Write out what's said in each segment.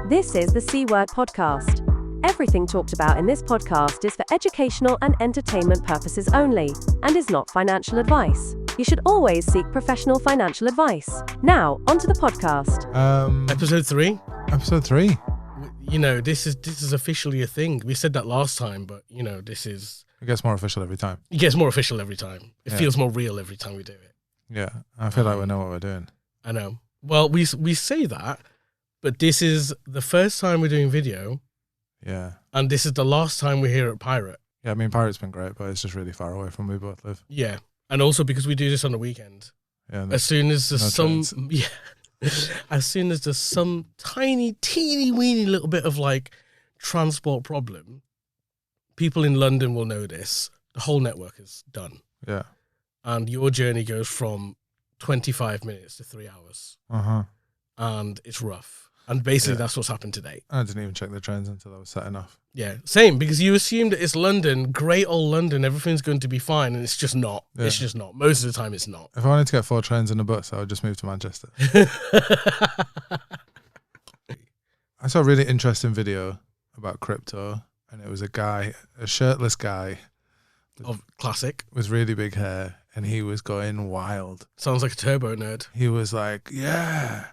This is the C Word Podcast. Everything talked about in this podcast is for educational and entertainment purposes only, and is not financial advice. You should always seek professional financial advice. Now, onto the podcast. Episode 3. Episode 3. You know, this is officially a thing. We said that last time, but you know, this is. It gets more official every time. It gets more official every time. It feels more real every time we do it. Yeah, I feel like we know what we're doing. I know. Well, we say that, but this is the first time we're doing video. Yeah. And this is the last time we're here at Pirate. Yeah, I mean, Pirate's been great, but it's just really far away from where we both live. Yeah. And also because we do this on the weekend. Yeah. As soon as there's as soon as there's some tiny, teeny weeny little bit of like transport problem, people in London will know this. The whole network is done. Yeah. And your journey goes from 25 minutes to 3 hours. Uh-huh. And it's rough. And basically that's what's happened today. I didn't even check the trains until I was setting off. Yeah, same, because you assume that it's London, great old London, everything's going to be fine, and it's just not. Yeah. It's just not. Most of the time, it's not. If I wanted to get 4 trains and a bus, I would just move to Manchester. I saw a really interesting video about crypto, and it was a shirtless guy. Classic. With really big hair, and he was going wild. Sounds like a turbo nerd. He was like, yeah,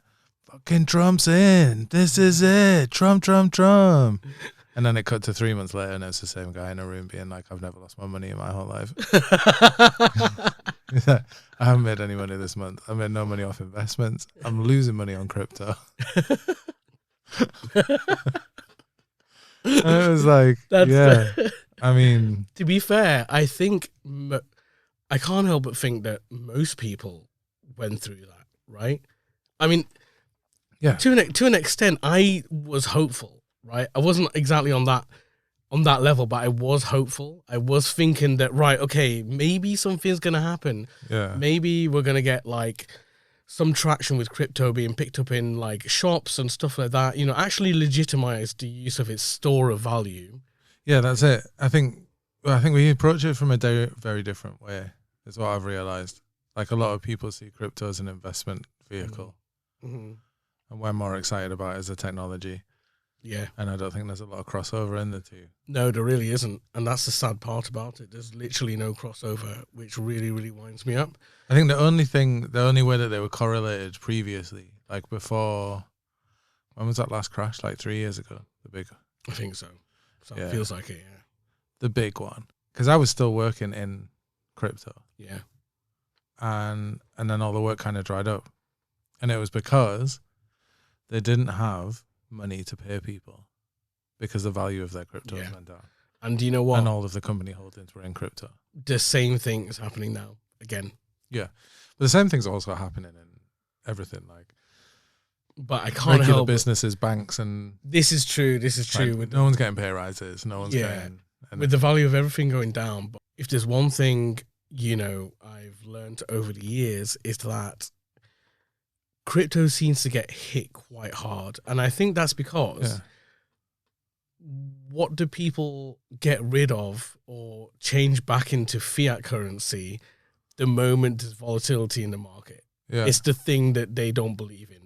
fucking Trump's in. This is it. Trump. And then it cut to 3 months later, and it's the same guy in a room being like, I've never lost my money in my whole life. I haven't made any money this month. I made no money off investments. I'm losing money on crypto. And it was like, I mean, to be fair, I think I can't help but think that most people went through that, right? I mean, yeah, to an extent, I was hopeful, right? I wasn't exactly on that level, but I was hopeful. I was thinking that, right, okay, maybe something's gonna happen. Yeah, maybe we're gonna get like some traction with crypto being picked up in like shops and stuff like that. You know, actually legitimize the use of its store of value. Yeah, that's it. I think we approach it from a very different way, is what I've realized. Like, a lot of people see crypto as an investment vehicle. Mm-hmm. And we're more excited about it as a technology. Yeah. And I don't think there's a lot of crossover in the two. No, there really isn't. And that's the sad part about it. There's literally no crossover, which really, really winds me up. I think the only way that they were correlated previously, like before, when was that last crash? Like 3 years ago, the big. I think so. So it feels like it, yeah. The big one. Because I was still working in crypto. Yeah. And then all the work kind of dried up. And it was because they didn't have money to pay people because the value of their crypto went down. And do you know what? And all of the company holdings were in crypto. The same thing is happening now, again. Yeah. But the same thing's also happening in everything, like. But I can't regular help businesses, banks, and this is true. Like, no one's getting pay rises. No one's getting with the value of everything going down. But if there's one thing, you know, I've learned over the years is that crypto seems to get hit quite hard, and I think that's because what do people get rid of or change back into fiat currency the moment there's volatility in the market? Yeah. It's the thing that they don't believe in.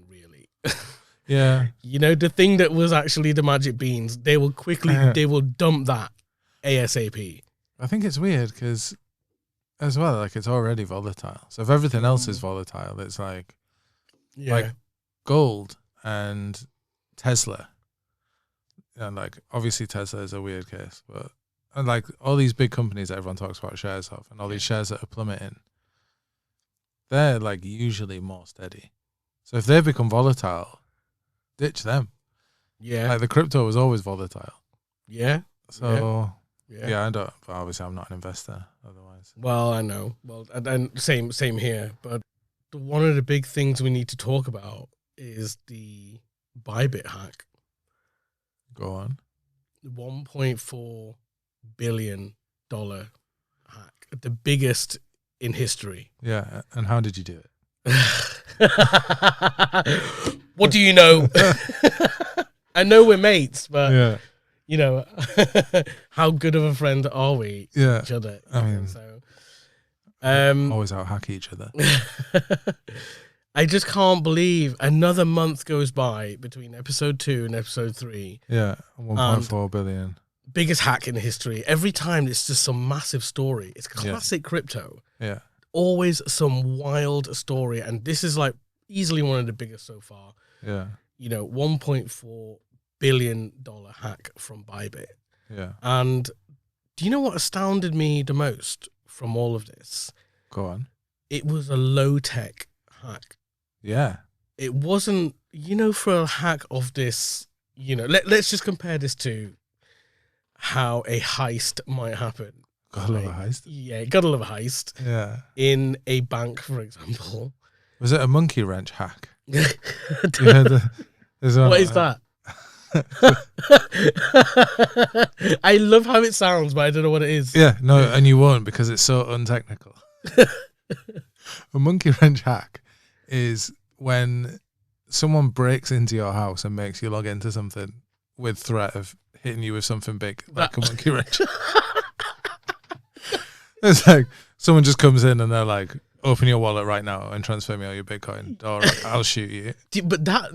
Yeah. You know, the thing that was actually the magic beans, they will dump that ASAP. I think it's weird because, as well, like, it's already volatile. So if everything else is volatile, it's like gold and Tesla. And like, obviously Tesla is a weird case, but and like all these big companies that everyone talks about shares of, and all these shares that are plummeting, they're like usually more steady. So if they become volatile, ditch them. Yeah. Like, the crypto was always volatile. Yeah. So, I don't, but obviously I'm not an investor otherwise. Well, I know. Well, and same here. But one of the big things we need to talk about is the ByBit hack. Go on. $1.4 billion hack. The biggest in history. Yeah. And how did you do it? What do you know? I know we're mates, but you know, how good of a friend are we to each other? I mean, so always out hack each other. I just can't believe another month goes by between episode 2 and episode 3. Yeah, 1.4 billion. Biggest hack in history. Every time it's just some massive story. It's classic crypto. Yeah. Always some wild story. And this is like easily one of the biggest so far. Yeah. You know, $1.4 billion hack from ByBit. Yeah. And do you know what astounded me the most from all of this? Go on. It was a low-tech hack. Yeah. It wasn't, you know, for a hack of this, you know, let's just compare this to how a heist might happen. Gotta love a heist. Yeah, gotta love a heist. Yeah. In a bank, for example. Was it a monkey wrench hack? What is that? I love how it sounds, but I don't know what it is. Yeah, no, and you won't because it's so untechnical. A monkey wrench hack is when someone breaks into your house and makes you log into something with threat of hitting you with something big, like a monkey wrench. It's like someone just comes in and they're like, open your wallet right now and transfer me all your Bitcoin or I'll shoot you. But that,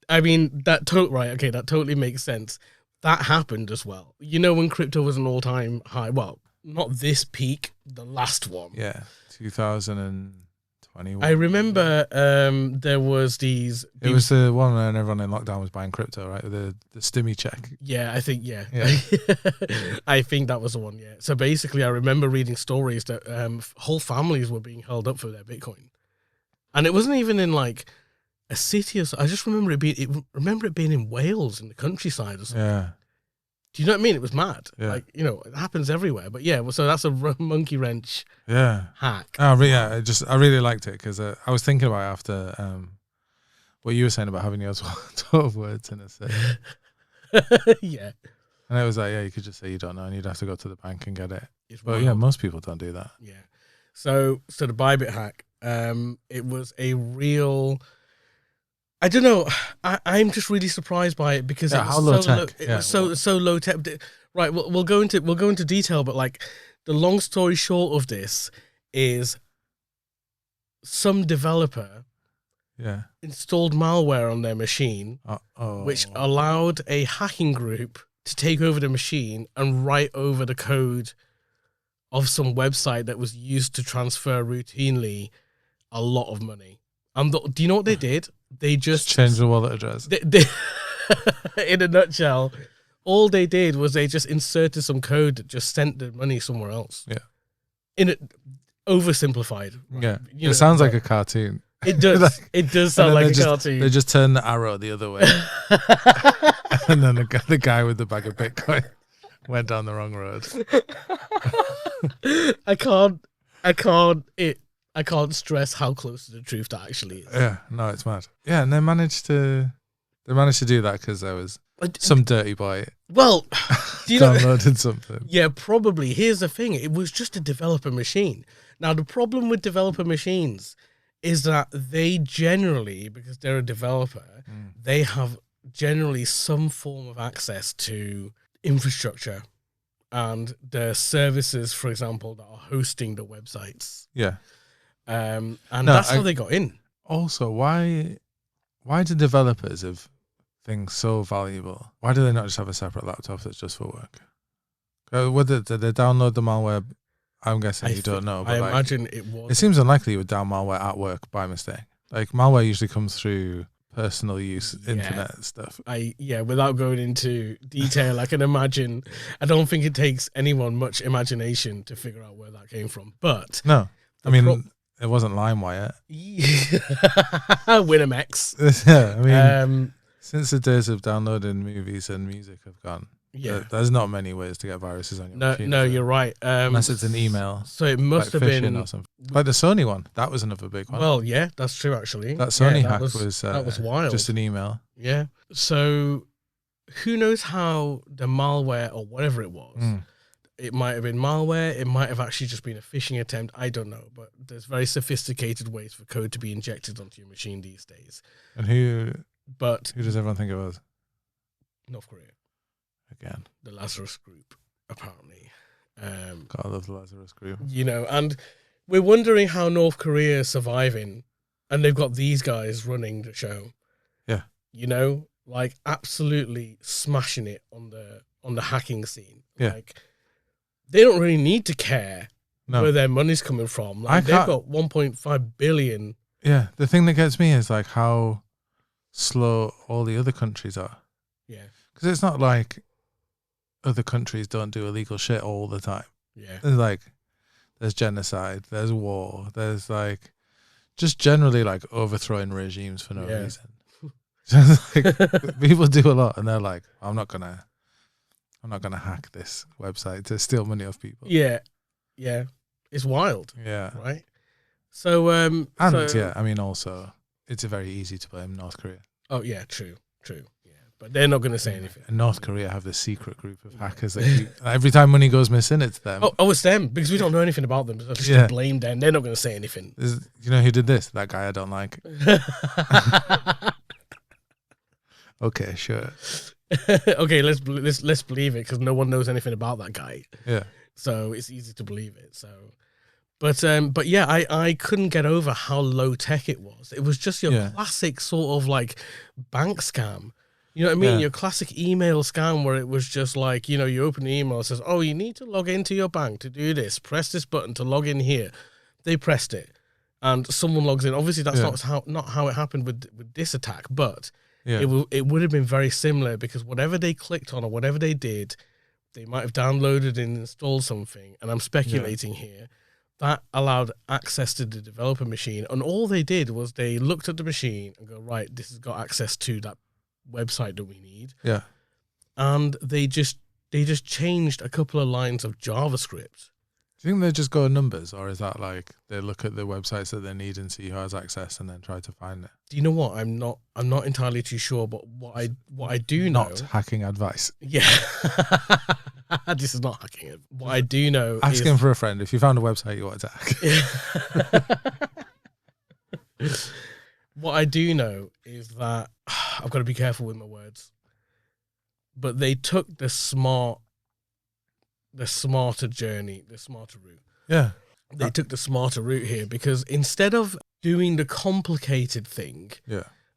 I mean, that totally makes sense. That happened as well. You know, when crypto was an all-time high, well, not this peak, the last one. Yeah, 2021. I remember there was these... It was the one when everyone in lockdown was buying crypto, right? The stimmy check. Yeah, I think, I think that was the one, yeah. So basically, I remember reading stories that whole families were being held up for their Bitcoin. And it wasn't even in like a city or so. I just remember it being in Wales, in the countryside or something. Yeah. Do you know what I mean? It was mad. Yeah. Like, you know, it happens everywhere. But yeah, so that's a monkey wrench hack. Oh, yeah. I really liked it because I was thinking about it after what you were saying about having your 12 words in a set. Yeah. And it was like, yeah, you could just say you don't know and you'd have to go to the bank and get it. It's but wild. yeah, most people don't do that. Yeah. So the ByBit hack, it was a real... I don't know. I'm just really surprised by it because it was how low tech. It was so low tech. Right, we'll go into detail, but like the long story short of this is some developer installed malware on their machine, which allowed a hacking group to take over the machine and write over the code of some website that was used to transfer routinely a lot of money. And do you know what they did? They just changed the wallet address. They, in a nutshell, all they did was they just inserted some code that just sent the money somewhere else. Yeah. In it, oversimplified. Right? Yeah. It sounds like a cartoon. It does. Like, it does sound like a cartoon. They just turn the arrow the other way. And then the guy with the bag of Bitcoin went down the wrong road. I can't stress how close to the truth that actually is. Yeah, no, it's mad. Yeah, and they managed to do that because there was some dirty boy. Well, do you downloaded something? Yeah, probably. Here's the thing: it was just a developer machine. Now, the problem with developer machines is that they generally, because they're a developer, they have generally some form of access to infrastructure and the services, for example, that are hosting the websites. Yeah. That's how they got in. Also, why do developers of things so valuable? Why do they not just have a separate laptop that's just for work? Did they download the malware? I'm guessing you don't know. But I imagine it was. It seems unlikely you would down malware at work by mistake. Like malware usually comes through personal use internet stuff. Without going into detail, I can imagine. I don't think it takes anyone much imagination to figure out where that came from. But no, I mean. It wasn't LimeWire. Winamax. Yeah, I mean, since the days of downloading movies and music have gone, there's not many ways to get viruses on your machine. No, you're right. Unless it's an email. So it must have been or something. Like the Sony one. That was another big one. Well, yeah, that's true actually. That Sony hack that was wild. Just an email. Yeah. So who knows how the malware or whatever it was. It might have been malware. It might have actually just been a phishing attempt. I don't know. But there's very sophisticated ways for code to be injected onto your machine these days. And who does everyone think it was? North Korea. Again. The Lazarus group, apparently. God, I love the Lazarus group. You know, and we're wondering how North Korea is surviving and they've got these guys running the show. Yeah. You know, like absolutely smashing it on the hacking scene. Yeah. Like they don't really need to care No. where their money's coming from. Like they've got 1.5 billion. Yeah. The thing that gets me is like how slow all the other countries are. Yeah. Because it's not like other countries don't do illegal shit all the time. Yeah. There's genocide, there's war, there's like just generally like overthrowing regimes for no reason. Just like, people do a lot, and they're like, I'm not gonna hack this website to steal money off people. Yeah. Yeah. It's wild. Yeah. Right. So I mean, also it's very easy to blame North Korea. Oh yeah, true. Yeah, but they're not going to say anything. And North Korea have this secret group of hackers that keep, every time money goes missing, it's them. Oh, it's them because we don't know anything about them. So just blame them. They're not going to say anything. You know who did this? That guy I don't like. Okay, sure. Okay, let's believe it because no one knows anything about that guy. Yeah. So it's easy to believe it. So, but yeah, I couldn't get over how low tech it was. It was just your classic sort of like bank scam. You know what I mean? Yeah. Your classic email scam where it was just like, you know, you open the email, it says, oh, you need to log into your bank to do this. Press this button to log in here. They pressed it and someone logs in. Obviously, that's not how it happened with this attack, but it would have been very similar because whatever they clicked on or whatever they did, they might have downloaded and installed something. And I'm speculating here. That allowed access to the developer machine. And all they did was they looked at the machine and go, right, this has got access to that website that we need. Yeah. And they just changed a couple of lines of JavaScript. Do you think they just go numbers, or is that like they look at the websites that they need and see who has access and then try to find it? Do you know what? I'm not entirely too sure, but what I do know. Not hacking advice. Yeah. This is not hacking it. What I do know Asking for a friend if you found a website you want to hack. What I do know is that I've got to be careful with my words. But they took the smarter journey, the smarter route. Yeah. They took the smarter route here because instead of doing the complicated thing,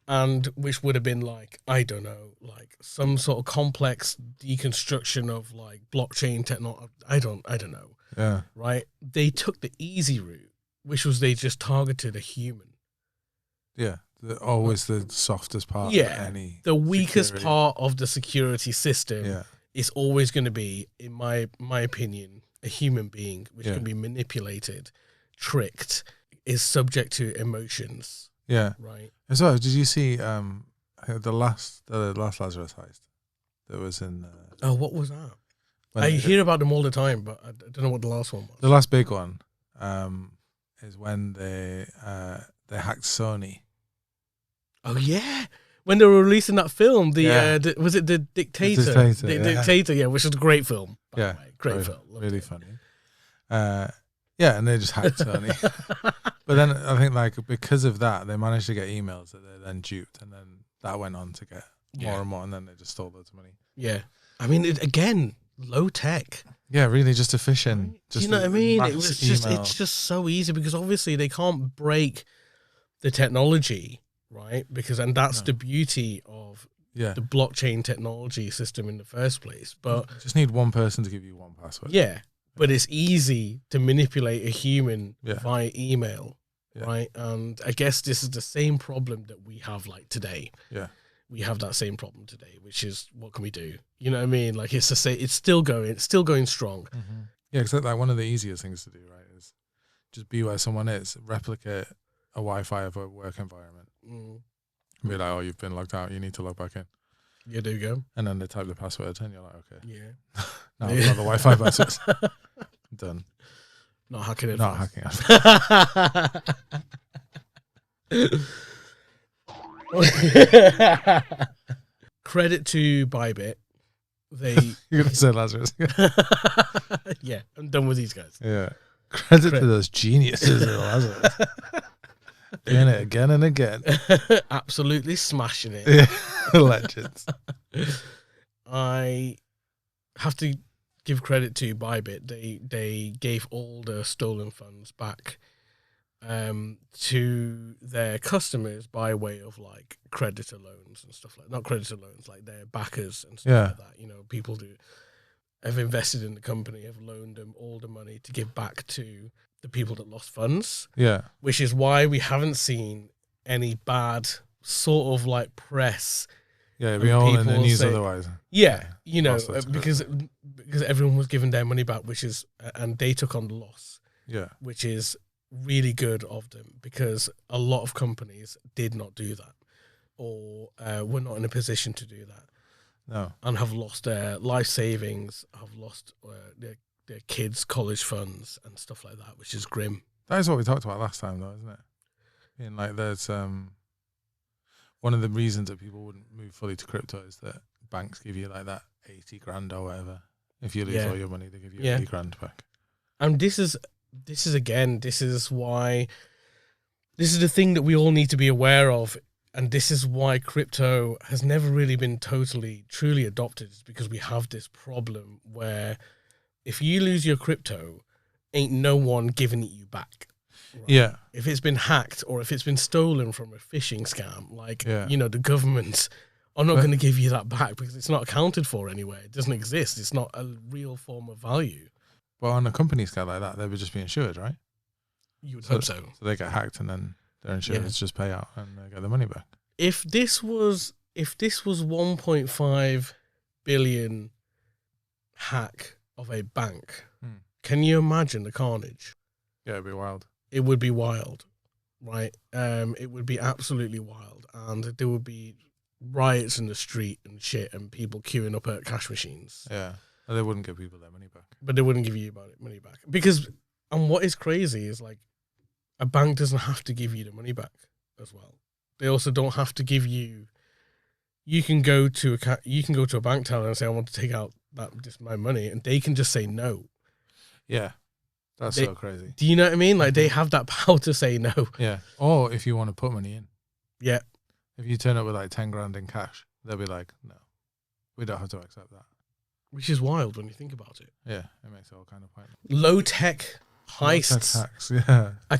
and which would have been like, I don't know, like some sort of complex deconstruction of like blockchain technology, I don't know. Yeah. Right? They took the easy route, which was they just targeted a human. Yeah. Always the softest part of any the weakest security. part of the security system is always going to be, in my opinion, a human being, which can be manipulated, tricked, is subject to emotions. Yeah. Right. And so, did you see the last Lazarus heist that was in? What was that? I hear about them all the time, but I don't know what the last one was. The last big one is when they hacked Sony. Oh yeah, when they were releasing that film, was it the Dictator? The Dictator, which is a great film. By the way. Great film, really funny. And they just hacked Sony. But then I think like because of that, they managed to get emails that they then duped, and then that went on to get more and more, and then they just stole loads of money. Yeah, I mean, again, low tech. Yeah, really, just efficient. Do you know what I mean? It's just so easy because obviously they can't break the technology. Right, and that's the beauty of the blockchain technology system in the first place. But you just need one person to give you one password. Yeah, but it's easy to manipulate a human via email, right? And I guess this is the same problem that we have like today. Yeah, we have that same problem today, which is what can we do? You know what I mean? Like it's still going strong. Mm-hmm. Yeah, because like one of the easiest things to do, right, is just be where someone is, replicate a Wi-Fi of a work environment. Be like, oh, you've been logged out, you need to log back in. Yeah, there you go. And then they type the password and you're like, okay. Yeah. Now I've got the Wi-Fi passwords. Done. Not hacking it. Not hacking it. Credit to ByBit. You're going to say Lazarus. Yeah, I'm done with these guys. Yeah. Credit to those geniuses at Lazarus. Doing it again and again. Absolutely smashing it. Yeah. Legends. I have to give credit to ByBit. They gave all the stolen funds back to their customers by way of like creditor loans and stuff like, not creditor loans, like their backers and stuff like that. You know, people who have invested in the company have loaned them all the money to give back to the people that lost funds. Yeah. Which is why we haven't seen any bad sort of like press. Yeah, it'd be all in the news say, otherwise. Yeah, you know, because everyone was giving their money back, which is, and they took on the loss. Yeah. Which is really good of them, because a lot of companies did not do that, or were not in a position to do that. No. And have lost their life savings, have lost their kids' college funds and stuff like that, which is grim. That is what we talked about last time, though, isn't it? In like, there's one of the reasons that people wouldn't move fully to crypto is that banks give you like that 80 grand or whatever. If you lose all your money, they give you 80 grand back. And this is why, this is the thing that we all need to be aware of. And this is why crypto has never really been totally, truly adopted, is because we have this problem where if you lose your crypto, ain't no one giving it you back. Right? Yeah. If it's been hacked or if it's been stolen from a phishing scam, like, you know, the governments are not going to give you that back because it's not accounted for anywhere. It doesn't exist. It's not a real form of value. Well, on a company scale like that, they would just be insured, right? You would hope so. So they get hacked and then their insurance just pay out and they get the money back. If this was 1.5 billion hack of a bank, can you imagine the carnage? Yeah, it'd be wild. It would be wild, right? It would be absolutely wild, and there would be riots in the street and shit, and people queuing up at cash machines. Yeah, and they wouldn't give people their money back. But they wouldn't give you money back because, and what is crazy is like, a bank doesn't have to give you the money back as well. They also don't have to give you. You can go to a bank teller and say, I want to take out my money, and they can just say no. Yeah, that's so crazy. Do you know what I mean? Like, they have that power to say no. Yeah, or if you want to put money in. Yeah. If you turn up with like 10 grand in cash, they'll be like, no, we don't have to accept that. Which is wild when you think about it. Yeah, it makes it all kind of pointless. Low tech heists. Tax, yeah. I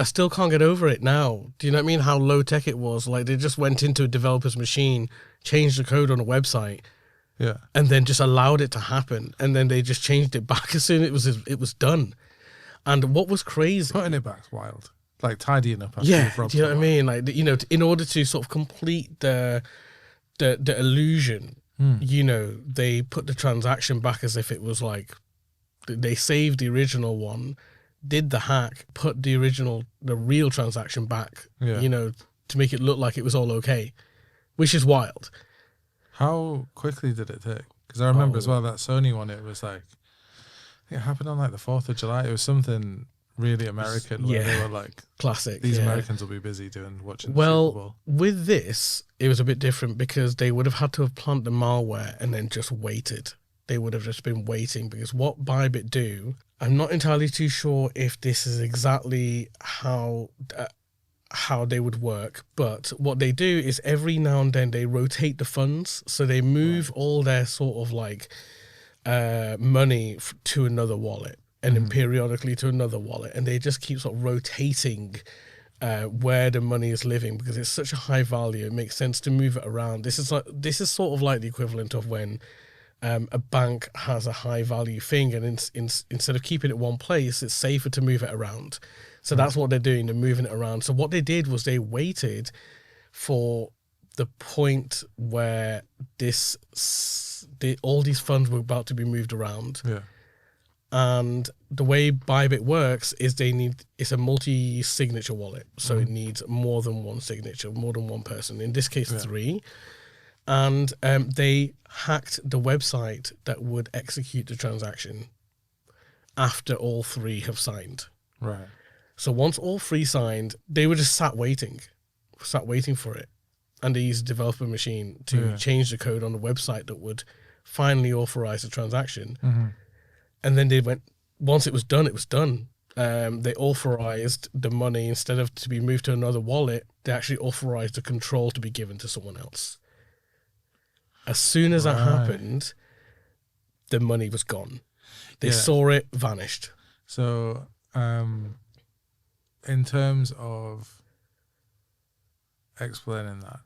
still can't get over it now. Do you know what I mean? How low tech it was. Like, they just went into a developer's machine, changed the code on a website, and then just allowed it to happen. And then they just changed it back as soon as it was done. And what was crazy, putting it back's wild. Like tidying up. Do you know what I mean? Like, you know, in order to sort of complete the illusion, you know, they put the transaction back as if it was like, they saved the original one, did the hack, put the real transaction back, you know, to make it look like it was all okay, which is wild. How quickly did it take? Because I remember as well that Sony one, it was like, I think it happened on like the 4th of July. It was something really American where they were like, classic. These Americans will be busy watching the Super Bowl. With this, it was a bit different because they would have had to have planted the malware and then just waited. They would have just been waiting, because what ByBit do, I'm not entirely too sure if this is exactly how they would work, but what they do is every now and then they rotate the funds, so they move all their sort of like money to another wallet, and then periodically to another wallet, and they just keep sort of rotating where the money is living, because it's such a high value. It makes sense to move it around. This is sort of like the equivalent of when a bank has a high value thing, and instead of keeping it one place, it's safer to move it around. So that's what they're doing. They're moving it around. So what they did was they waited for the point where all these funds were about to be moved around. Yeah. And the way ByBit works is it's a multi-signature wallet. So it needs more than one signature, more than one person. In this case, 3. And they hacked the website that would execute the transaction after all 3 have signed. Right. So once all 3 signed, they were just sat waiting for it. And they used a developer machine to change the code on the website that would finally authorize the transaction. And then they went, once it was done, it was done. They authorized the money, instead of to be moved to another wallet, they actually authorized the control to be given to someone else. As soon as that happened, the money was gone. They saw it, vanished. So in terms of explaining that,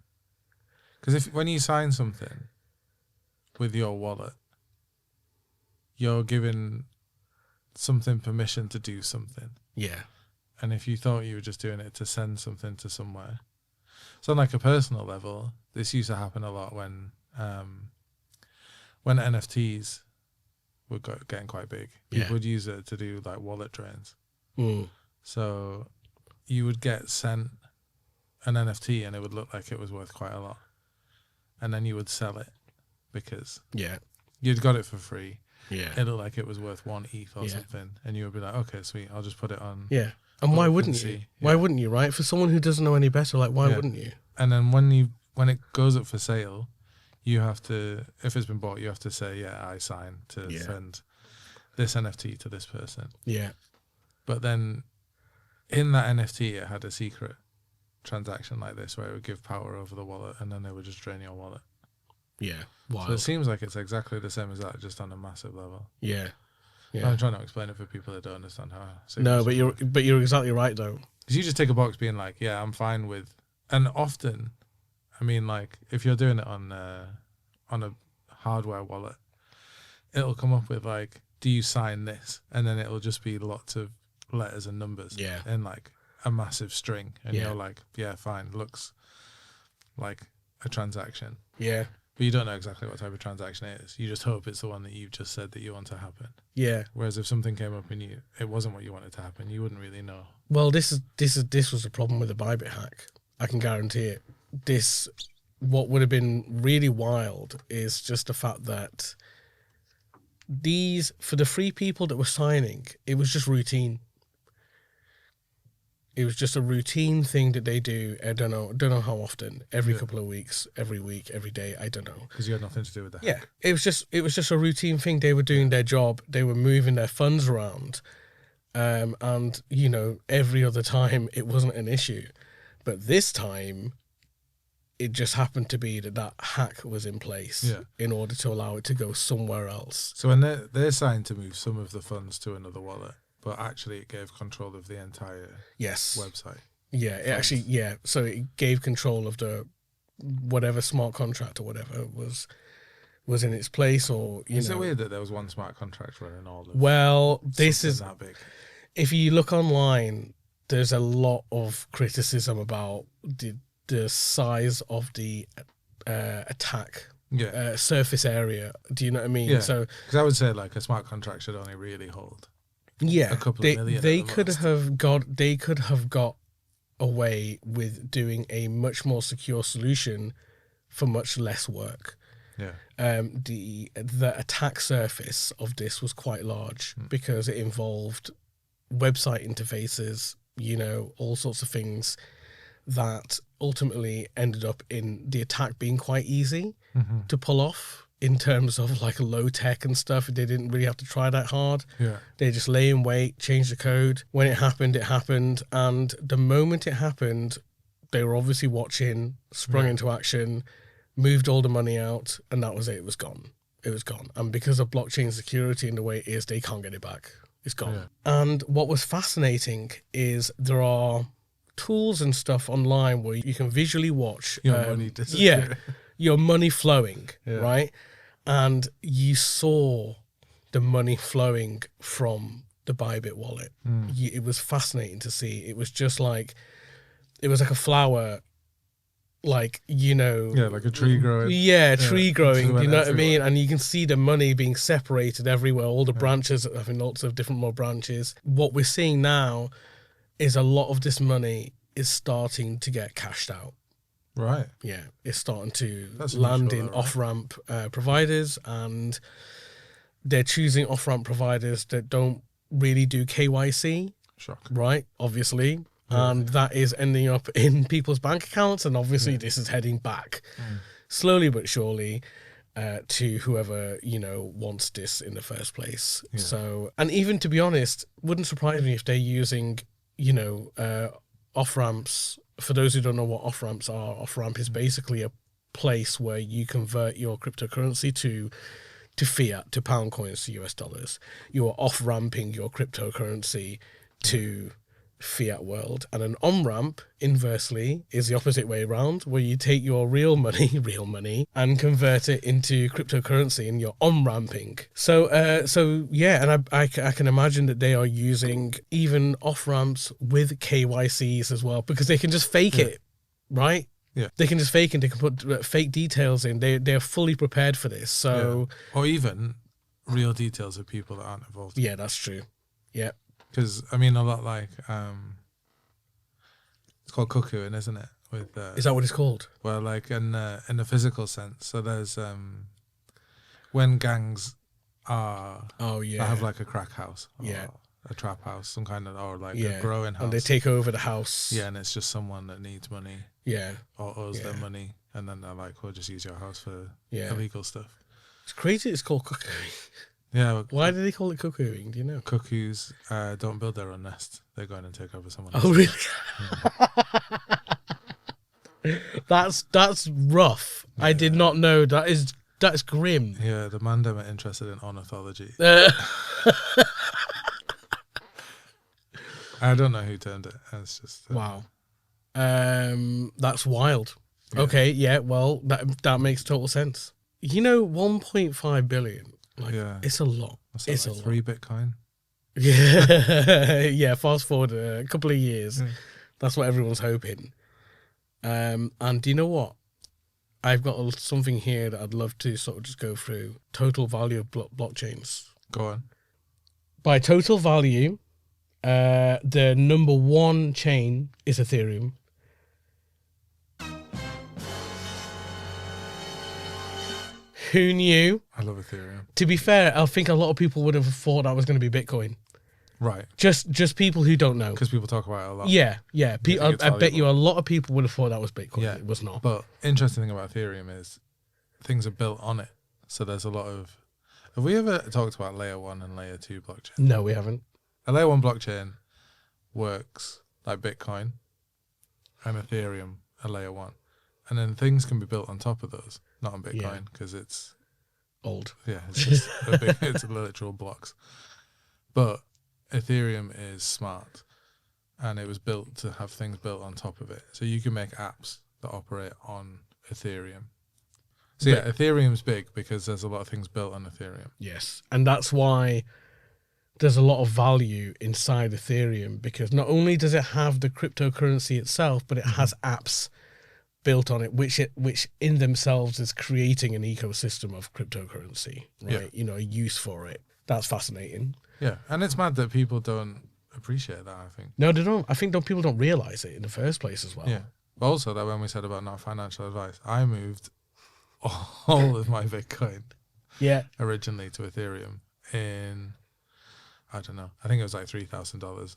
because when you sign something with your wallet, you're giving something permission to do something. Yeah. And if you thought you were just doing it to send something to somewhere, so on like a personal level, this used to happen a lot when NFTs were getting quite big. People would use it to do like wallet drains. So you would get sent an NFT and it would look like it was worth quite a lot, and then you would sell it because you'd got it for free. It looked like it was worth 1 ETH or something, and you would be like, okay, sweet, I'll just put it on. And why wouldn't you? Why wouldn't you, right? For someone who doesn't know any better, like, why wouldn't you? And then when it goes up for sale, you have to, if it's been bought, you have to say, yeah, I sign to send this NFT to this person. Yeah. But then in that NFT, it had a secret transaction like this where it would give power over the wallet, and then they would just drain your wallet. Yeah. Wild. So it seems like it's exactly the same as that, just on a massive level. Yeah. I'm trying to explain it for people that don't understand how. No, but you're exactly right though. Because you just take a box being like, yeah, I'm fine with, and often, I mean, like if you're doing it on a hardware wallet, it'll come up with like, do you sign this? And then it'll just be lots of letters and numbers. Yeah. In like a massive string, and you're like, yeah, fine, looks like a transaction. Yeah. But you don't know exactly what type of transaction it is. You just hope it's the one that you've just said that you want to happen. Yeah. Whereas if something came up and it wasn't what you wanted to happen, you wouldn't really know. Well, this was the problem with the ByBit hack. I can guarantee it. What would have been really wild is just the fact that for the 3 people that were signing, it was just routine. It was just a routine thing that they do. I don't know how often. Every couple of weeks, every week, every day. I don't know. Because you had nothing to do with that. Yeah, it was just a routine thing. They were doing their job. They were moving their funds around, and every other time it wasn't an issue, but this time, it just happened to be that hack was in place in order to allow it to go somewhere else. So when they're signed to move some of the funds to another wallet. But actually, it gave control of the entire website. Yeah, it actually, so it gave control of the whatever smart contract or whatever was in its place, or Is it weird that there was one smart contract running all of? Well, this is that big. If you look online, there's a lot of criticism about the size of the attack. Surface area. Do you know what I mean? Yeah. So, because I would say like a smart contract should only really hold. Yeah, a couple of million. They could have got away with doing a much more secure solution for much less work. Yeah. The attack surface of this was quite large because it involved website interfaces, all sorts of things that ultimately ended up in the attack being quite easy to pull off. In terms of like low tech and stuff, they didn't really have to try that hard. Yeah. They just lay in wait, change the code. When it happened, and the moment it happened, they were obviously watching, sprung into action, moved all the money out, and that was it. It was gone. And because of blockchain security and the way it is, they can't get it back. It's gone. Yeah. And what was fascinating is there are tools and stuff online where you can visually watch your money disappear. Your money flowing, right? And you saw the money flowing from the ByBit wallet. It was fascinating to see. It was just like, it was like a flower, like, like a tree growing. Yeah, tree growing, you know what I mean? And you can see the money being separated everywhere, all the branches, having lots of different more branches. What we're seeing now is a lot of this money is starting to get cashed out. Right. Yeah, it's starting to land in off-ramp providers, and they're choosing off-ramp providers that don't really do KYC. Shock. Right, obviously. Yeah. And that is ending up in people's bank accounts, and obviously this is heading back slowly but surely to whoever, wants this in the first place. Yeah. So, and even to be honest, wouldn't surprise me if they're using, off-ramps. For those who don't know what off-ramps are, off-ramp is basically a place where you convert your cryptocurrency to fiat, to pound coins, to US dollars. You are off-ramping your cryptocurrency to fiat world, and an on-ramp, inversely, is the opposite way around, where you take your real money, and convert it into cryptocurrency, and you're on-ramping. So yeah, and I can imagine that they are using even off-ramps with KYCs as well, because they can just fake it, right? Yeah. They can just fake it, they can put fake details in. They're fully prepared for this. So or even real details of people that aren't involved. Yeah, that's true. Yeah. Because, I mean, a lot like, it's called cuckooing, isn't it? With Is that what it's called? Well, like in the physical sense. So there's, when gangs are, they have like a crack house, or a trap house, some kind of, or like a growing house. And they take over the house. Yeah, and it's just someone that needs money. Yeah. Or owes them money. And then they're like, we'll just use your house for illegal stuff. It's crazy it's called cuckooing. Yeah. Why do they call it cuckooing? Do you know? Cuckoos don't build their own nest. They go in and take over someone Oh, really? That's rough. Yeah. I did not know. That's grim. Yeah, the Mandem are interested in ornithology. I don't know who turned it. It's just wow. That's wild. Yeah. Okay, yeah. Well, that makes total sense. 1.5 billion. Like, it's a lot. It's like 3 Bitcoin. Yeah, yeah. Fast forward a couple of years, that's what everyone's hoping. And do you know what? I've got something here that I'd love to sort of just go through. Total value of blockchains. Go on. By total value, the number one chain is Ethereum. Who knew? I love Ethereum. To be fair, I think a lot of people would have thought that was going to be Bitcoin. Right. Just people who don't know. Because people talk about it a lot. Yeah. I bet you a lot of people would have thought that was Bitcoin. Yeah. It was not. But interesting thing about Ethereum is things are built on it. So there's a lot of... Have we ever talked about layer 1 and layer 2 blockchain? No, we haven't. A layer 1 blockchain works like Bitcoin and Ethereum are layer 1. And then things can be built on top of those. Not on Bitcoin because it's old. Yeah, it's just it's literal blocks. But Ethereum is smart, and it was built to have things built on top of it. So you can make apps that operate on Ethereum. So yeah, Ethereum's big because there's a lot of things built on Ethereum. Yes, and that's why there's a lot of value inside Ethereum, because not only does it have the cryptocurrency itself, but it has apps built on it, which in themselves is creating an ecosystem of cryptocurrency, right? Yeah. A use for it. That's fascinating. Yeah, and it's mad that people don't appreciate that, I think. No, they don't. I think people don't realize it in the first place as well. Yeah. But also that when we said about not financial advice, I moved all of my Bitcoin originally to Ethereum in, I don't know, I think it was like $3,000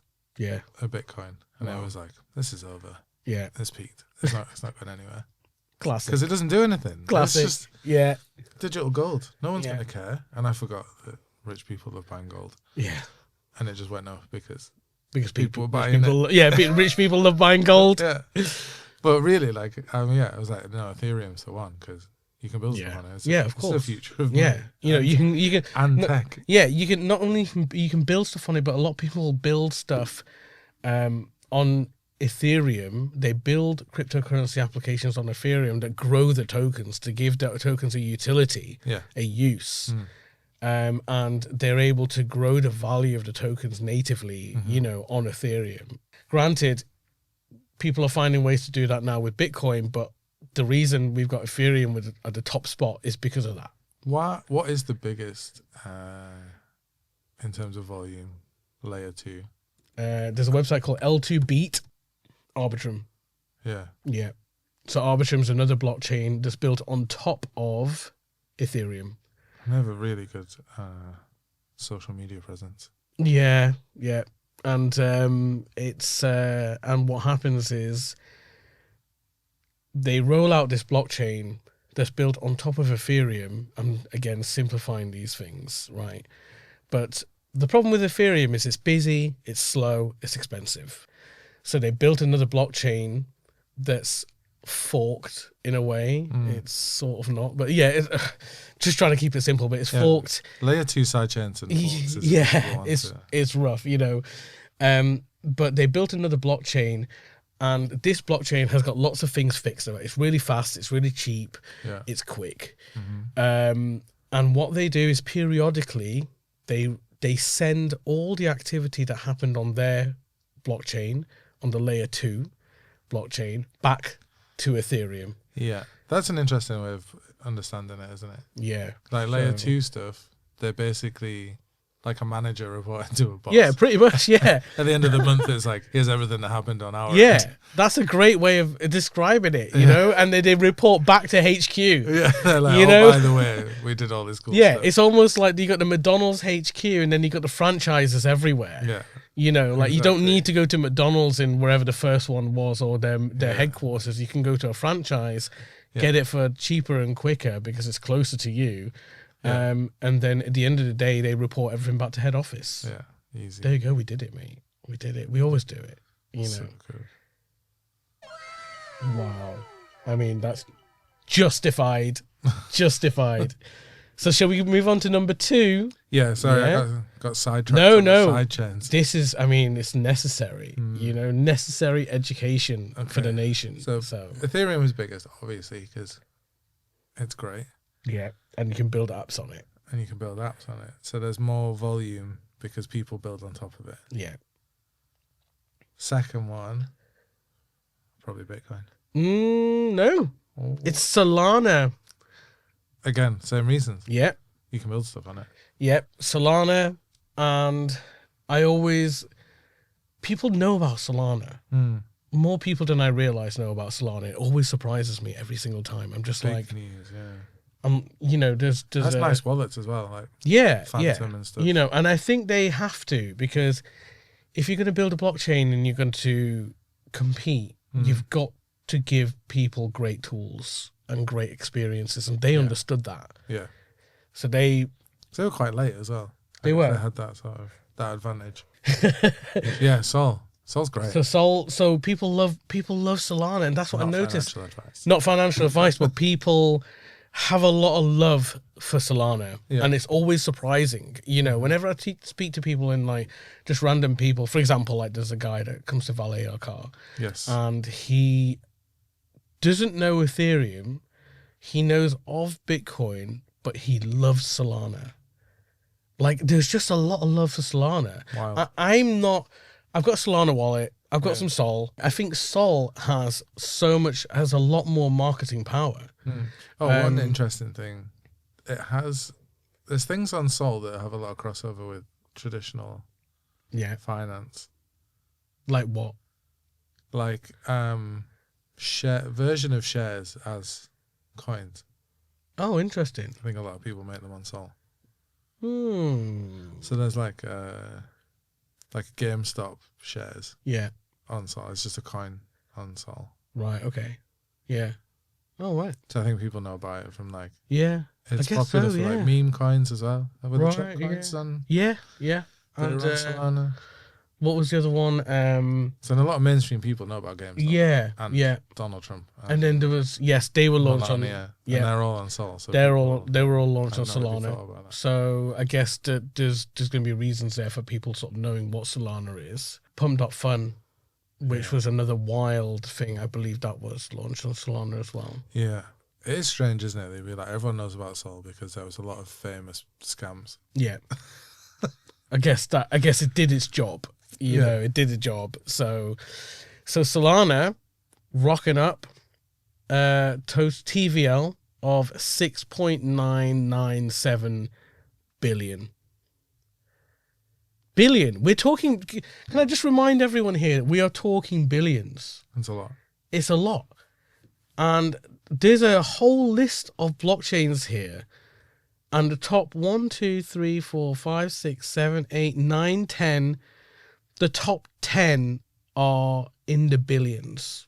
a Bitcoin. And I was like, this is over. Yeah. It's peaked. It's not going anywhere. Classic. Because it doesn't do anything. Classic. It's just digital gold. No one's Yeah. going to care. And I forgot that rich people love buying gold. Yeah. And it just went off because people were buying it. Yeah, rich people love buying gold. Yeah. But really, like, I was like, no, Ethereum's the one because you can build stuff on it. Of course. It's the future of money. Yeah. You can and tech. Yeah, you can not only you can build stuff on it, but a lot of people build stuff on Ethereum. They build cryptocurrency applications on Ethereum that grow the tokens to give the tokens a utility, a use. And they're able to grow the value of the tokens natively, on Ethereum. Granted, people are finding ways to do that now with Bitcoin, but the reason we've got Ethereum at the top spot is because of that. What is the biggest in terms of volume layer 2? There's a website called L2Beat Arbitrum. Yeah. So Arbitrum's another blockchain that's built on top of Ethereum. I have a really good social media presence. Yeah. And it's and what happens is they roll out this blockchain that's built on top of Ethereum. I'm again simplifying these things, right? But the problem with Ethereum is it's busy, it's slow, it's expensive. So they built another blockchain that's forked in a way. It's sort of not, but just trying to keep it simple. But it's forked. Layer 2 sidechains and forks. It's rough, But they built another blockchain, and this blockchain has got lots of things fixed about it. It's really fast, it's really cheap, it's quick. And what they do is periodically they send all the activity that happened on their blockchain, on the layer 2 blockchain, back to Ethereum. Yeah, that's an interesting way of understanding it, isn't it? Yeah. Like layer 2 stuff, they're basically like a manager reporting to a boss. Yeah, pretty much, yeah. At the end of the month, it's like, here's everything that happened on our Yeah, end. that's a great way of describing it, you know? And they report back to HQ. Yeah, they're like, You oh, know? by the way, we did all this cool Yeah, stuff. it's almost like you got the McDonald's HQ and then you got the franchises everywhere. Yeah. You know, like you don't Exactly. need to go to McDonald's in wherever the first one was or their headquarters. You can go to a franchise, get it for cheaper and quicker because it's closer to you. Yeah. And then at the end of the day, they report everything back to head office. Yeah, easy. There you go. We did it, mate. We did it. We always do it. You know. So cool. Wow. I mean, that's justified. Justified. So shall we move on to number 2? Yeah, sorry, Yeah. I got sidetracked. No, on the no. side chains. This is, I mean, it's necessary. You know, necessary education for the nation. So Ethereum is biggest, obviously, because it's great. yeah, and you can build apps on it. And you can build apps on it. So there's more volume because people build on top of it. Yeah. Second one, probably Bitcoin. No, Oh. it's Solana. Again, same reasons. Yep, You can build stuff on it. yep, Solana. And people know about Solana. More people than I realize know about Solana. It always surprises me every single time. I'm just Big like, news, yeah. you know, there's That's a, nice wallets as well, like Phantom and stuff. You know, and I think they have to, because if you're going to build a blockchain and you're going to compete, you've got to give people great tools and great experiences, and they understood that. Yeah. So they were quite late as well. They I guess were. They had that sort of that advantage. Yeah, Sol's great. so people love Solana, and that's what I noticed. Financial advice. Not financial advice, but people have a lot of love for Solana, and it's always surprising. You know, whenever I speak to people in like just random people, for example, like there's a guy that comes to valet our car, Yes. and he doesn't know Ethereum, he knows of Bitcoin, but he loves Solana. Like, there's just a lot of love for Solana. Wow. I've got a Solana wallet. I've got some Sol. I think Sol has a lot more marketing power. One interesting thing. There's things on Sol that have a lot of crossover with traditional finance. Like what? Like version of shares as coins. Oh, interesting. I think a lot of people make them on Sol. So there's like GameStop shares yeah. on Sol. It's just a coin on Sol. Right. Okay. Yeah. Oh, right. So I think people know about it from like Yeah. it's I guess popular so, for yeah. like meme coins as well. With the Right, chip coins on Yeah. Yeah. that are And on Solana. what was the other one? So a lot of mainstream people know about GameStop. Yeah. And Yeah. Donald Trump. And then there was they were launched on Melania. yeah. And they're all on Sol. So they were all launched on I've not really Solana. thought about that. So I guess that there's going to be reasons there for people sort of knowing what Solana is. Pump.fun, which was another wild thing. I believe that was launched on Solana as well. Yeah. It is strange, isn't it? They'd be like, everyone knows about Sol because there was a lot of famous scams. Yeah. I guess it did its job. You know, it did a job. So Solana rocking up toast TVL of 6.997 billion. We're talking, can I just remind everyone here, we are talking billions. That's a lot. It's a lot. And there's a whole list of blockchains here. And the top 1, 2, 3, 4, 5, 6, 7, 8, 9, 10. The top 10 are in the billions.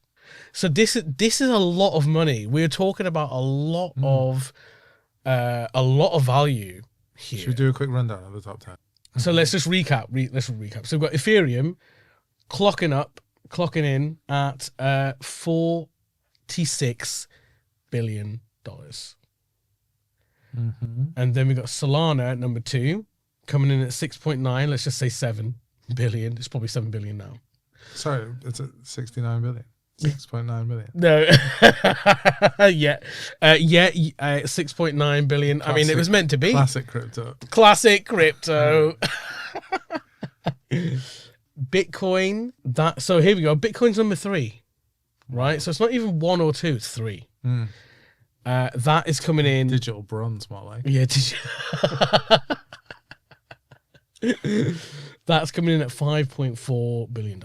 So this is a lot of money. We're talking about a lot of value here. Should we do a quick rundown of the top 10? So let's just recap. Let's recap. So we've got Ethereum clocking in at $46 billion. Mm-hmm. And then we got Solana at number 2, coming in at 6.9. Let's just say 7. billion. It's probably 7 billion now. Sorry, it's at 69 billion. 6.9 billion. No, yeah, 6.9 billion. I mean, it was meant to be Classic crypto. Bitcoin. So here we go. Bitcoin's number 3, right? So it's not even 1 or 2; it's 3. That is coming in Digital bronze, more like. Yeah, that's coming in at $5.4 billion.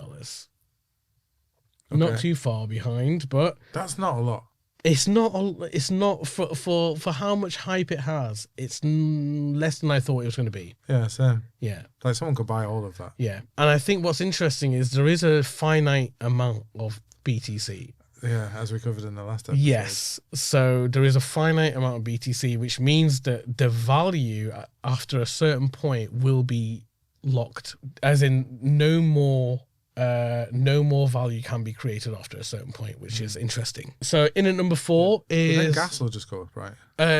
Not too far behind, but that's not a lot. It's not. It's not for how much hype it has. It's less than I thought it was going to be. Yeah, same. Yeah, like someone could buy all of that. Yeah, and I think what's interesting is there is a finite amount of BTC. Yeah, as we covered in the last episode. Yes, so there is a finite amount of BTC, which means that the value after a certain point will be locked, as in no more value can be created after a certain point, which is interesting. So in at number 4 is... But then gas will just go up, right?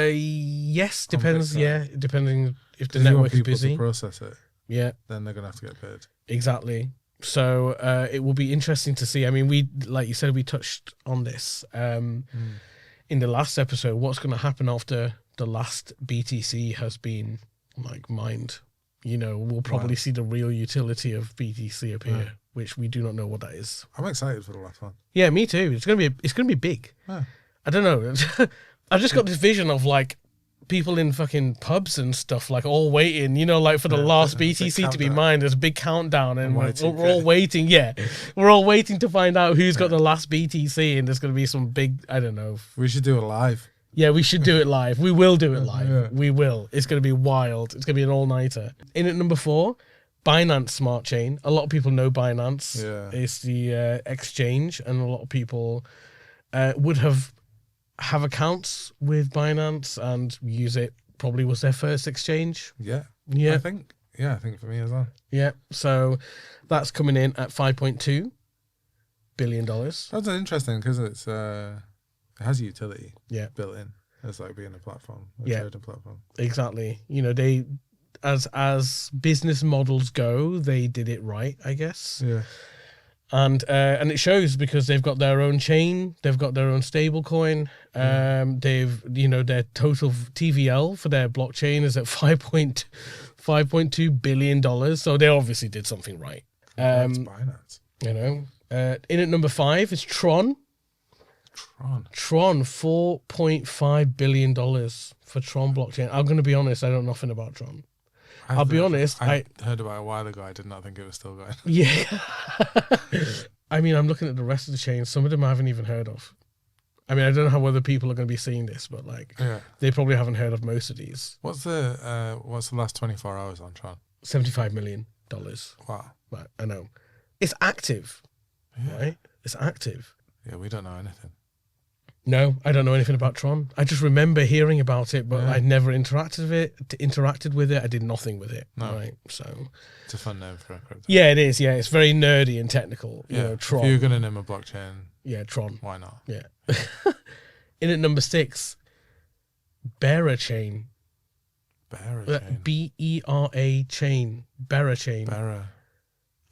Yes, depends. Yeah, depending if the You want network is people busy. to process it. Yeah. Then they're going to have to get paid. Exactly. So it will be interesting to see. I mean, we, like you said, we touched on this in the last episode. What's going to happen after the last BTC has been like mined? You know, we'll probably see the real utility of BTC appear, which we do not know what that is. I'm excited for the last one. Yeah, me too. It's gonna be big. Yeah. I don't know. I've just got this vision of like people in fucking pubs and stuff, like all waiting, you know, like for the last BTC to be mined. There's a big countdown, and we're all waiting. Yeah, we're all waiting to find out who's got the last BTC, and there's gonna be some big. I don't know. We should do it live. Yeah, we should do it live. We will do it live. Yeah. We will. It's going to be wild. It's going to be an all-nighter. In at number 4, Binance Smart Chain. A lot of people know Binance. Yeah. It's the exchange, and a lot of people would have accounts with Binance and use it. Probably was their first exchange. Yeah. Yeah. I think for me as well. Yeah. So that's coming in at $5.2 billion. That's interesting because it's... it has utility built in as like being a platform, trading platform. Exactly. You know, they as business models go, they did it right, I guess. Yeah. And it shows because they've got their own chain, they've got their own stablecoin. They've, you know, their total TVL for their blockchain is at $5.2 billion. So they obviously did something right. That's Binance. You know, in at number 5 is Tron. Tron, $4.5 billion for Tron blockchain. I'm going to be honest, I know nothing about Tron. I'll be honest. I heard about it a while ago. I did not think it was still going. Yeah. I mean, I'm looking at the rest of the chains. Some of them I haven't even heard of. I mean, I don't know how other people are going to be seeing this, but like, they probably haven't heard of most of these. What's the last 24 hours on Tron? $75 million. Wow. Right, I know. It's active, right? It's active. Yeah, we don't know anything. No, I don't know anything about Tron. I just remember hearing about it, but I never interacted with it. I did nothing with it. No. Right, so it's a fun name for a crypto. Yeah, it is. Yeah, it's very nerdy and technical. You know, Tron. If you're going to name a blockchain, Tron. Why not? Yeah. In at number 6, Bearer Chain. Bearer Chain. BERA chain. Bearer Chain. Bearer.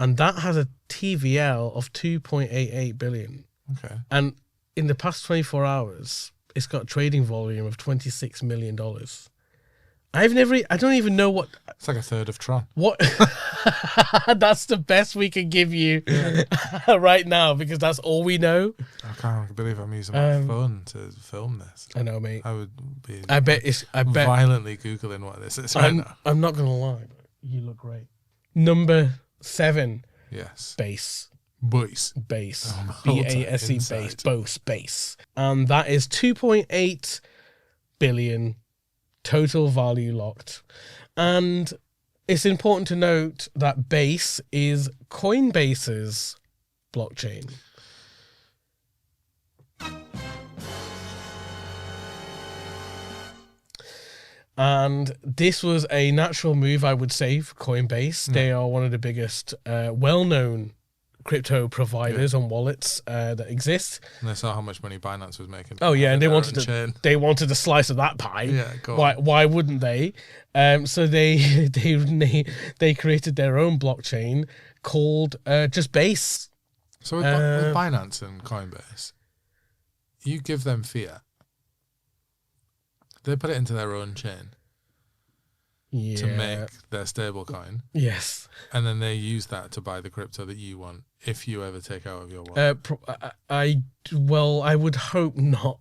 And that has a TVL of 2.88 billion. Okay. And in the past 24 hours, it's got a trading volume of $26 million. I don't even know what... It's like a third of Tron. What? That's the best we can give you right now, because that's all we know. I can't believe I'm using my phone to film this. I know, mate. I would be violently Googling what this is right now. I'm not going to lie, but you look great. Number 7. Yes. Base. Base. BASE. Base. And that is 2.8 billion total value locked. And it's important to note that Base is Coinbase's blockchain. And this was a natural move, I would say, for Coinbase. They are one of the biggest, well-known crypto providers and wallets that exist. And they saw how much money Binance was making. Oh yeah, and they Chain. wanted a slice of that pie. Yeah, go on. Why wouldn't they? So they created their own blockchain called just Base. So with Binance and Coinbase, you give them fiat. They put it into their own chain to make their stable coin. Yes. And then they use that to buy the crypto that you want if you ever take out of your wallet. I would hope not.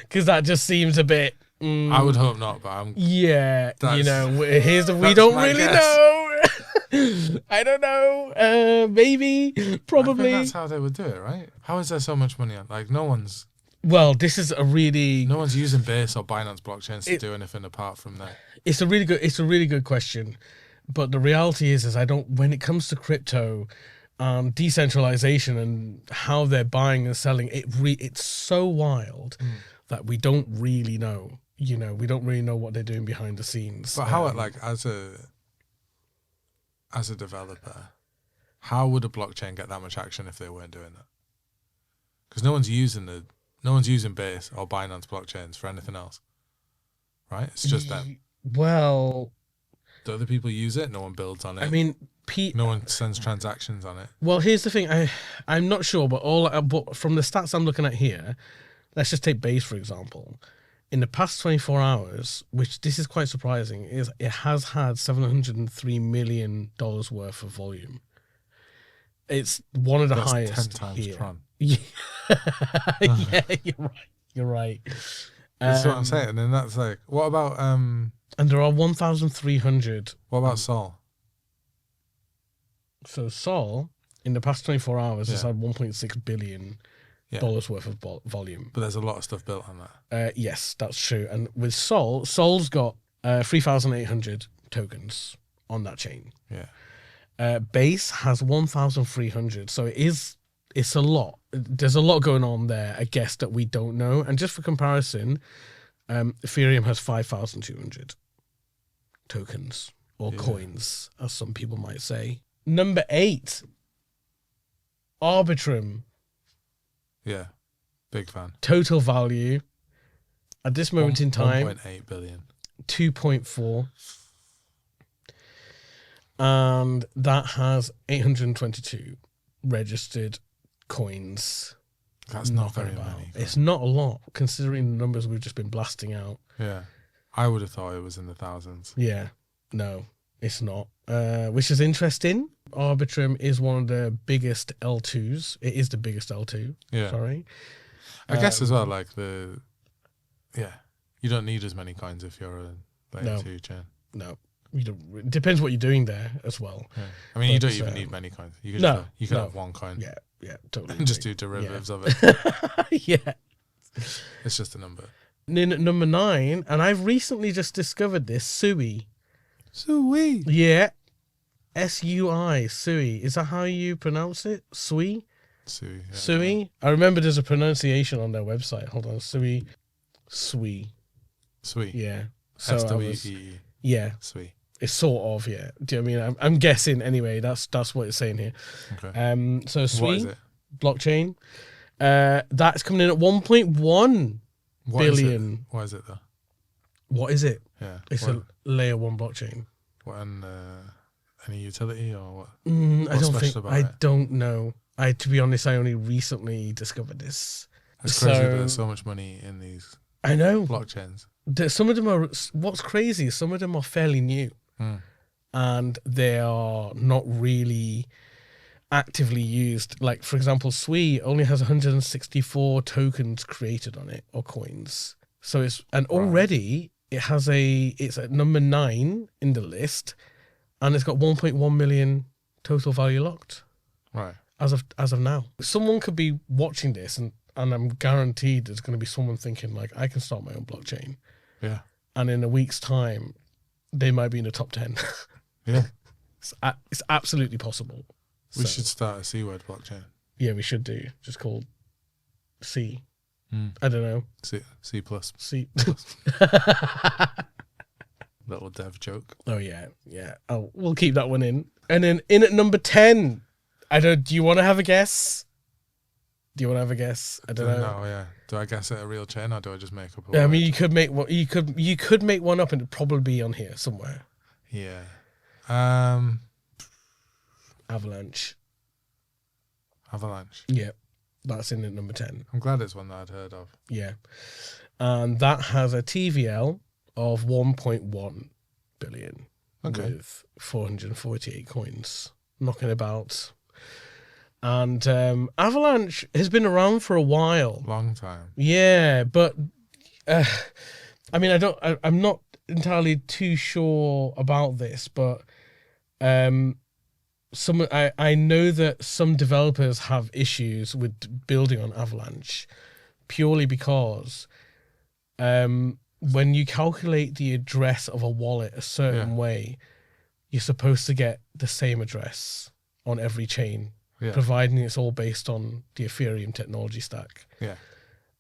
Because that just seems a bit... I would hope not, but I'm... Yeah, we don't really know. I don't know. Maybe, probably. I think that's how they would do it, right? How is there so much money on? Like, no one's using Base or Binance blockchains to do anything apart from that. It's a really good question, but the reality is when it comes to crypto, decentralization and how they're buying and selling, it's so wild that we don't really know. We don't really know what they're doing behind the scenes. But how, as a developer, how would a blockchain get that much action if they weren't doing that? Because no one's using Base or Binance blockchains for anything else, right? It's just them. Well, do other people use it? No one builds on it. I mean, no one sends transactions on it. Well, here's the thing. I'm not sure, but but from the stats I'm looking at here, let's just take Base for example. In the past 24 hours, which this is quite surprising, is it has had $703 million worth of volume. It's one of the highest 10 times here. Tron. Yeah, you're right. That's what I'm saying. And then that's like, what about and there are 1,300. What about Sol? So Sol, in the past 24 hours, has had $1.6 billion worth of volume. But there's a lot of stuff built on that. Yes, that's true. And with Sol's got 3,800 tokens on that chain. Yeah. Base has 1,300. So it's a lot. There's a lot going on there, I guess, that we don't know. And just for comparison, Ethereum has 5,200 tokens or coins, as some people might say. Number 8, Arbitrum. Yeah, big fan. Total value at this moment in time, 1.8 billion. 2.4. And that has 822 registered coins. That's not very many. It's not a lot, considering the numbers we've just been blasting out. Yeah. I would have thought it was in the thousands. Yeah. No, it's not. Which is interesting. Arbitrum is one of the biggest L2s. It is the biggest L2. Yeah. Sorry. I guess as well, like you don't need as many coins if you're a layer 2 chain. No. You don't, it depends what you're doing there as well. Yeah. I mean, you don't even need many coins. You could have one coin. Yeah, totally. And just do derivatives of it. Yeah. It's just a number. Number 9, and I've recently just discovered this, Sui. Sui. Yeah. S-U-I, Sui. Is that how you pronounce it? Sui? Sui. Yeah, Sui? I remember there's a pronunciation on their website. Hold on. Sui. Yeah. So S-W-E-E. Yeah. Sui. It's sort of, yeah. Do you know what I mean? I'm guessing anyway. That's what it's saying here. Okay. So Sui, what is it? Blockchain. That's coming in at 1.1 billion. What is it though? What is it? Yeah. It's a layer 1 blockchain. What, and any utility or what? I don't know. To be honest, I only recently discovered this. It's crazy that there's so much money in these I know. blockchains. Some of them are, what's crazy is some of them are fairly new and they are not really actively used. Like, for example, Sui only has 164 tokens created on it, or coins. So already it has it's at number 9 in the list, and it's got 1.1 million total value locked. Right. As of now. Someone could be watching this and I'm guaranteed there's going to be someone thinking, like, I can start my own blockchain. Yeah. And in a week's time, they might be in the top 10. Yeah. It's absolutely possible. We should start a C-word blockchain. Yeah, we should do. Just called C. I don't know. C plus. C. Little dev joke. Oh, yeah. Yeah. Oh, we'll keep that one in. And then in at number 10, I don't. Do you want to have a guess? Do you want to have a guess? I don't know. No, yeah. Do I guess it a real chain or do I just make up a I word? mean, you could make one. You could make one up, and it'd probably be on here somewhere. Yeah. Avalanche. Avalanche. Yeah, that's in at number 10. I'm glad it's one that I'd heard of. Yeah, and that has a TVL of 1.1 billion with 448 coins knocking about. And Avalanche has been around for a while. Long time. Yeah, but I mean, I'm not entirely too sure about this, but I know that some developers have issues with building on Avalanche purely because when you calculate the address of a wallet a certain way, you're supposed to get the same address on every chain. Yeah. Providing it's all based on the Ethereum technology stack. Yeah.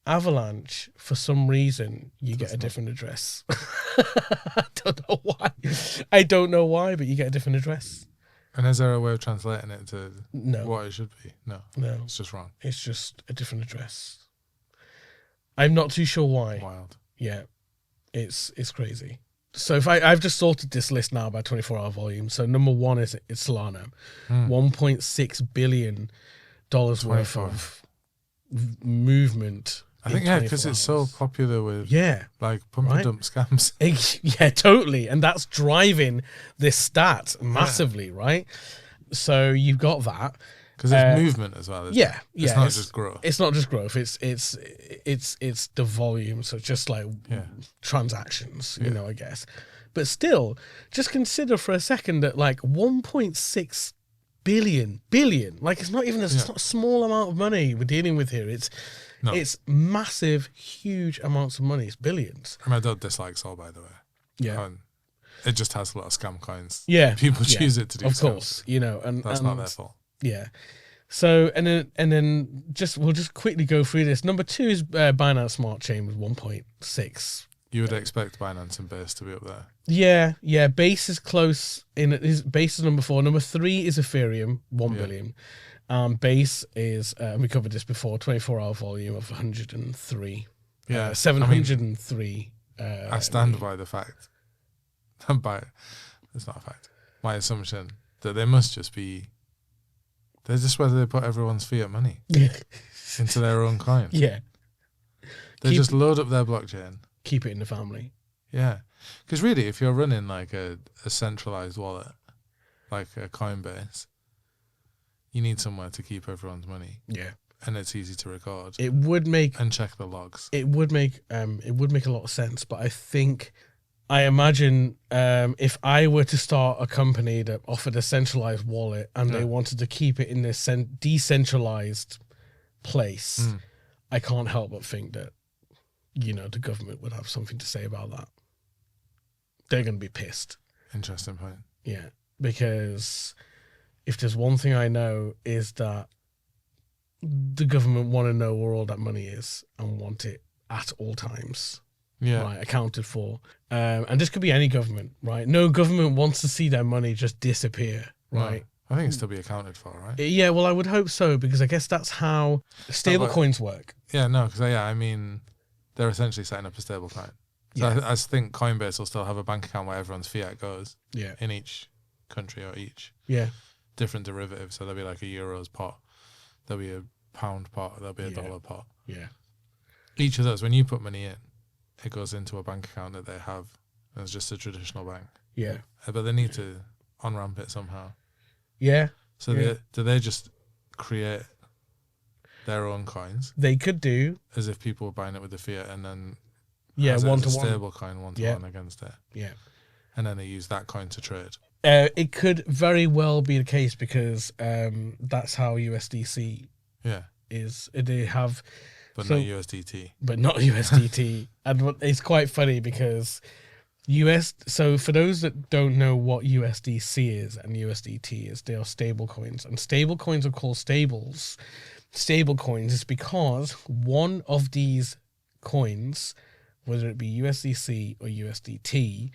Avalanche, for some reason, you get a different address. I don't know why. I don't know why, but you get a different address. And is there a way of translating it to No. what it should be? No. No. It's just wrong. It's just a different address. I'm not too sure why. Wild. Yeah. It's crazy. So if I've just sorted this list now by 24-hour volume. So number 1 is Solana. $1.6 billion worth of movement. I think, because it's so popular with like pump and dump scams. Yeah, totally. And that's driving this stat massively, right? So you've got that. Because it's movement as well. Isn't it? It's not just growth. It's not just growth. It's the volume. So just like transactions, you know, I guess. But still, just consider for a second that like 1.6 billion, like it's not even it's not a small amount of money we're dealing with here. It's massive, huge amounts of money. It's billions. And my dad dislikes all, by the way. Yeah. And it just has a lot of scam coins. Yeah. People choose it to do of scams. course, you know, and that's not their fault. Yeah. So and then we'll just quickly go through this. Number 2 is Binance Smart Chain with 1.6. You would expect Binance and Base to be up there. Yeah. Base is close. Base is number 4. Number 3 is Ethereum, 1 billion. Base is we covered this before. 24-hour volume of 103. Yeah, 703. I stand by the fact. It's not a fact. My assumption that they must just be. They're just whether they put everyone's fiat money into their own coin. Yeah. They just load up their blockchain. Keep it in the family. Yeah. Because really, if you're running like a centralized wallet, like a Coinbase, you need somewhere to keep everyone's money. Yeah. And it's easy to record. It would make... And check the logs. It would make a lot of sense, but I imagine if I were to start a company that offered a centralized wallet and they wanted to keep it in this decentralized place, I can't help but think that, you know, the government would have something to say about that. They're going to be pissed. Interesting point. Yeah, because if there's one thing I know is that the government want to know where all that money is and want it at all times. Yeah. Right, accounted for. And this could be any government, right? No government wants to see their money just disappear, right? No, I think it's still be accounted for, right? Yeah, well, I would hope so, because I guess that's how stablecoins work. Yeah, no, because, I mean, they're essentially setting up a stablecoin. So I think Coinbase will still have a bank account where everyone's fiat goes in each country or each different derivative. So there'll be like a euros pot, there'll be a pound pot, there'll be a dollar pot. Yeah. Each of those, when you put money in, it goes into a bank account that they have. It's just a traditional bank. Yeah. But they need to on-ramp it somehow. Yeah. So do they just create their own coins? They could do. As if people were buying it with the fiat and then one to one. Stable coin one-to-one against it. Yeah. And then they use that coin to trade. It could very well be the case because that's how USDC is. They have... But not USDT. But not USDT. And it's quite funny because so for those that don't know what USDC is and USDT is, they are stable coins. And stable coins are called stable coins is because one of these coins, whether it be USDC or USDT,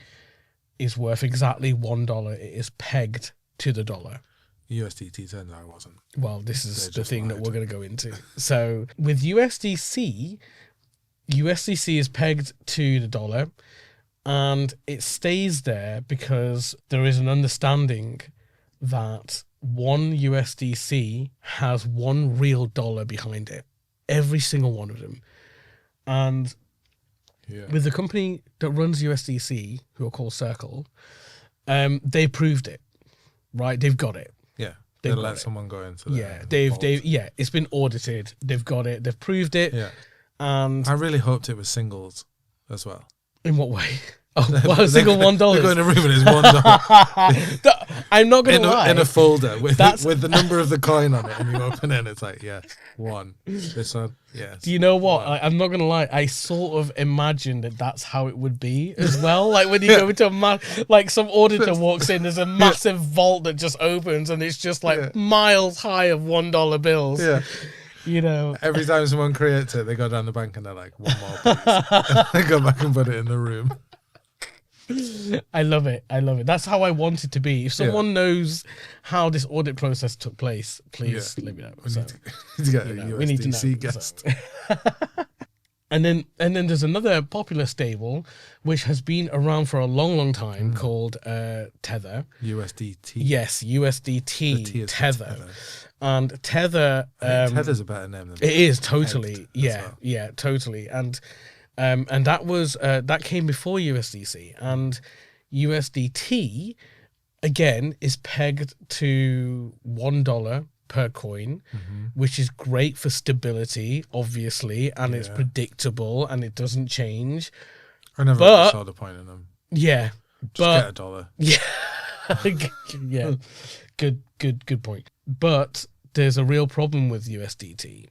is worth exactly $1. It is pegged to the dollar. USDT turns out it wasn't. Well, this is They the just thing that lied. we're going to go into. So with USDC is pegged to the dollar, and it stays there because there is an understanding that one USDC has one real dollar behind it. Every single one of them. And Yeah. with the company that runs USDC, who are called Circle, they proved it, right? They've got it. Yeah. They've They got let it. someone go into Yeah, vault. it's been audited. They've got it. They've proved it. Yeah. And I really hoped it was singles as well. in what way? Oh, well, a single $1. They go in a room and it's $1. I'm not going to lie. In a folder with That's- with the number of the coin on it, and you open it and it's like, yeah, one. This one, yes. Do you know what? One. I'm not going to lie. I sort of imagined that that's how it would be as well. Like when you go into like some auditor walks in, there's a massive vault that just opens and it's just like miles high of $1 bills. Yeah. You know, Every time someone creates it, they go down the bank and they're like, one more, please. And they go back and put it in the room. I love it. I love it. That's how I want it to be. If someone knows how this audit process took place, please let me know. We So, need to get a you know, we need to know. USDC guest. And then there's another popular stable which has been around for a long, long time called Tether. USDT. Yes, The T USDT is for Tether. And Tether, I think Tether's a better name than it is totally, Height as yeah, well. yeah, totally. And that was that came before USDC, and USDT again is pegged to $1 per coin, which is great for stability, obviously, and it's Yeah. predictable and it doesn't change. I never But- really saw the point in them. Yeah, Just but get $1. yeah, yeah, good point. But there's a real problem with USDT,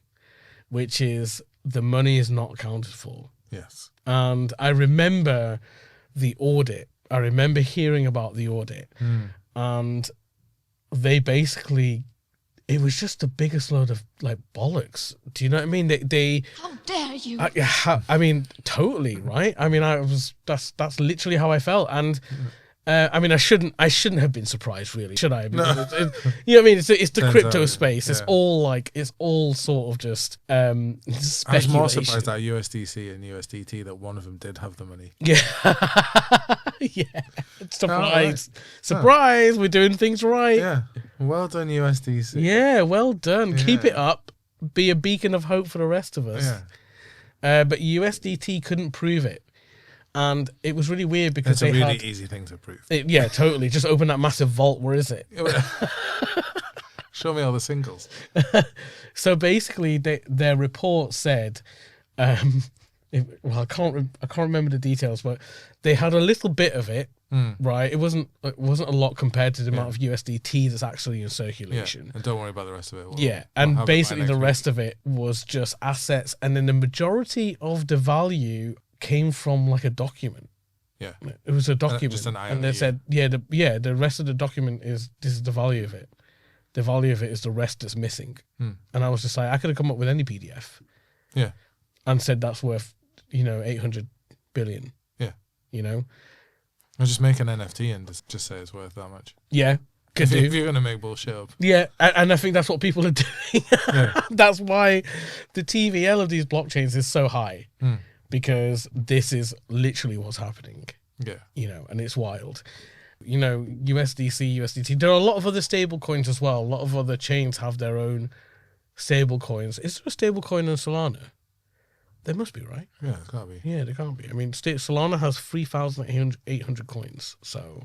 which is the money is not accounted for. Yes. And I remember the audit. I remember hearing about the audit, and they basically, it was just the biggest load of like bollocks. Do you know what I mean? They How dare you? I mean, totally, right? I mean, that's literally how I felt, and I mean, I shouldn't have been surprised, really, should I? Because you know what I mean? It's the Turns crypto out, space. It's yeah. all sort of just I was more speculation. surprised at USDC and USDT that one of them did have the money. Yeah, yeah. Surprise, right. surprise! We're doing things right. Yeah. Well done, USDC. Yeah, well done. Keep it Yeah. up. Be a beacon of hope for the rest of us. Yeah. But USDT couldn't prove it, and it was really weird because It's a they really had. easy thing to prove. Yeah, totally. Just open that massive vault. Where is it? Show me all the singles. So basically, their report said, well, I can't remember the details, but they had a little bit of it, right? It wasn't a lot compared to the amount of USDT that's actually in Yeah. circulation. And don't worry about the rest of it. We'll- Yeah, we'll and have it by basically the next rest of it was just assets, and then the majority of the value came from like a document. week. Yeah. It was a document, just an and they IOU. said, the rest of the document is this is the value of it. The value of it is the rest that's missing. And I was just like, I could have come up with any PDF. Yeah. And said that's worth, 800 billion. Yeah. You know? Or just make an NFT and just say it's worth that much. Yeah. Could If do. you're going to make bullshit up. Yeah. And I think that's what people are doing. Yeah. That's why the TVL of these blockchains is so high. Because this is literally what's happening. Yeah. And it's wild. USDC, USDT. There are a lot of other stable coins as well. A lot of other chains have their own stable coins. Is there a stable coin in Solana? There must be, right? Yeah, it's got to be. Yeah, there can't be. I mean, Solana has 3,800 coins. So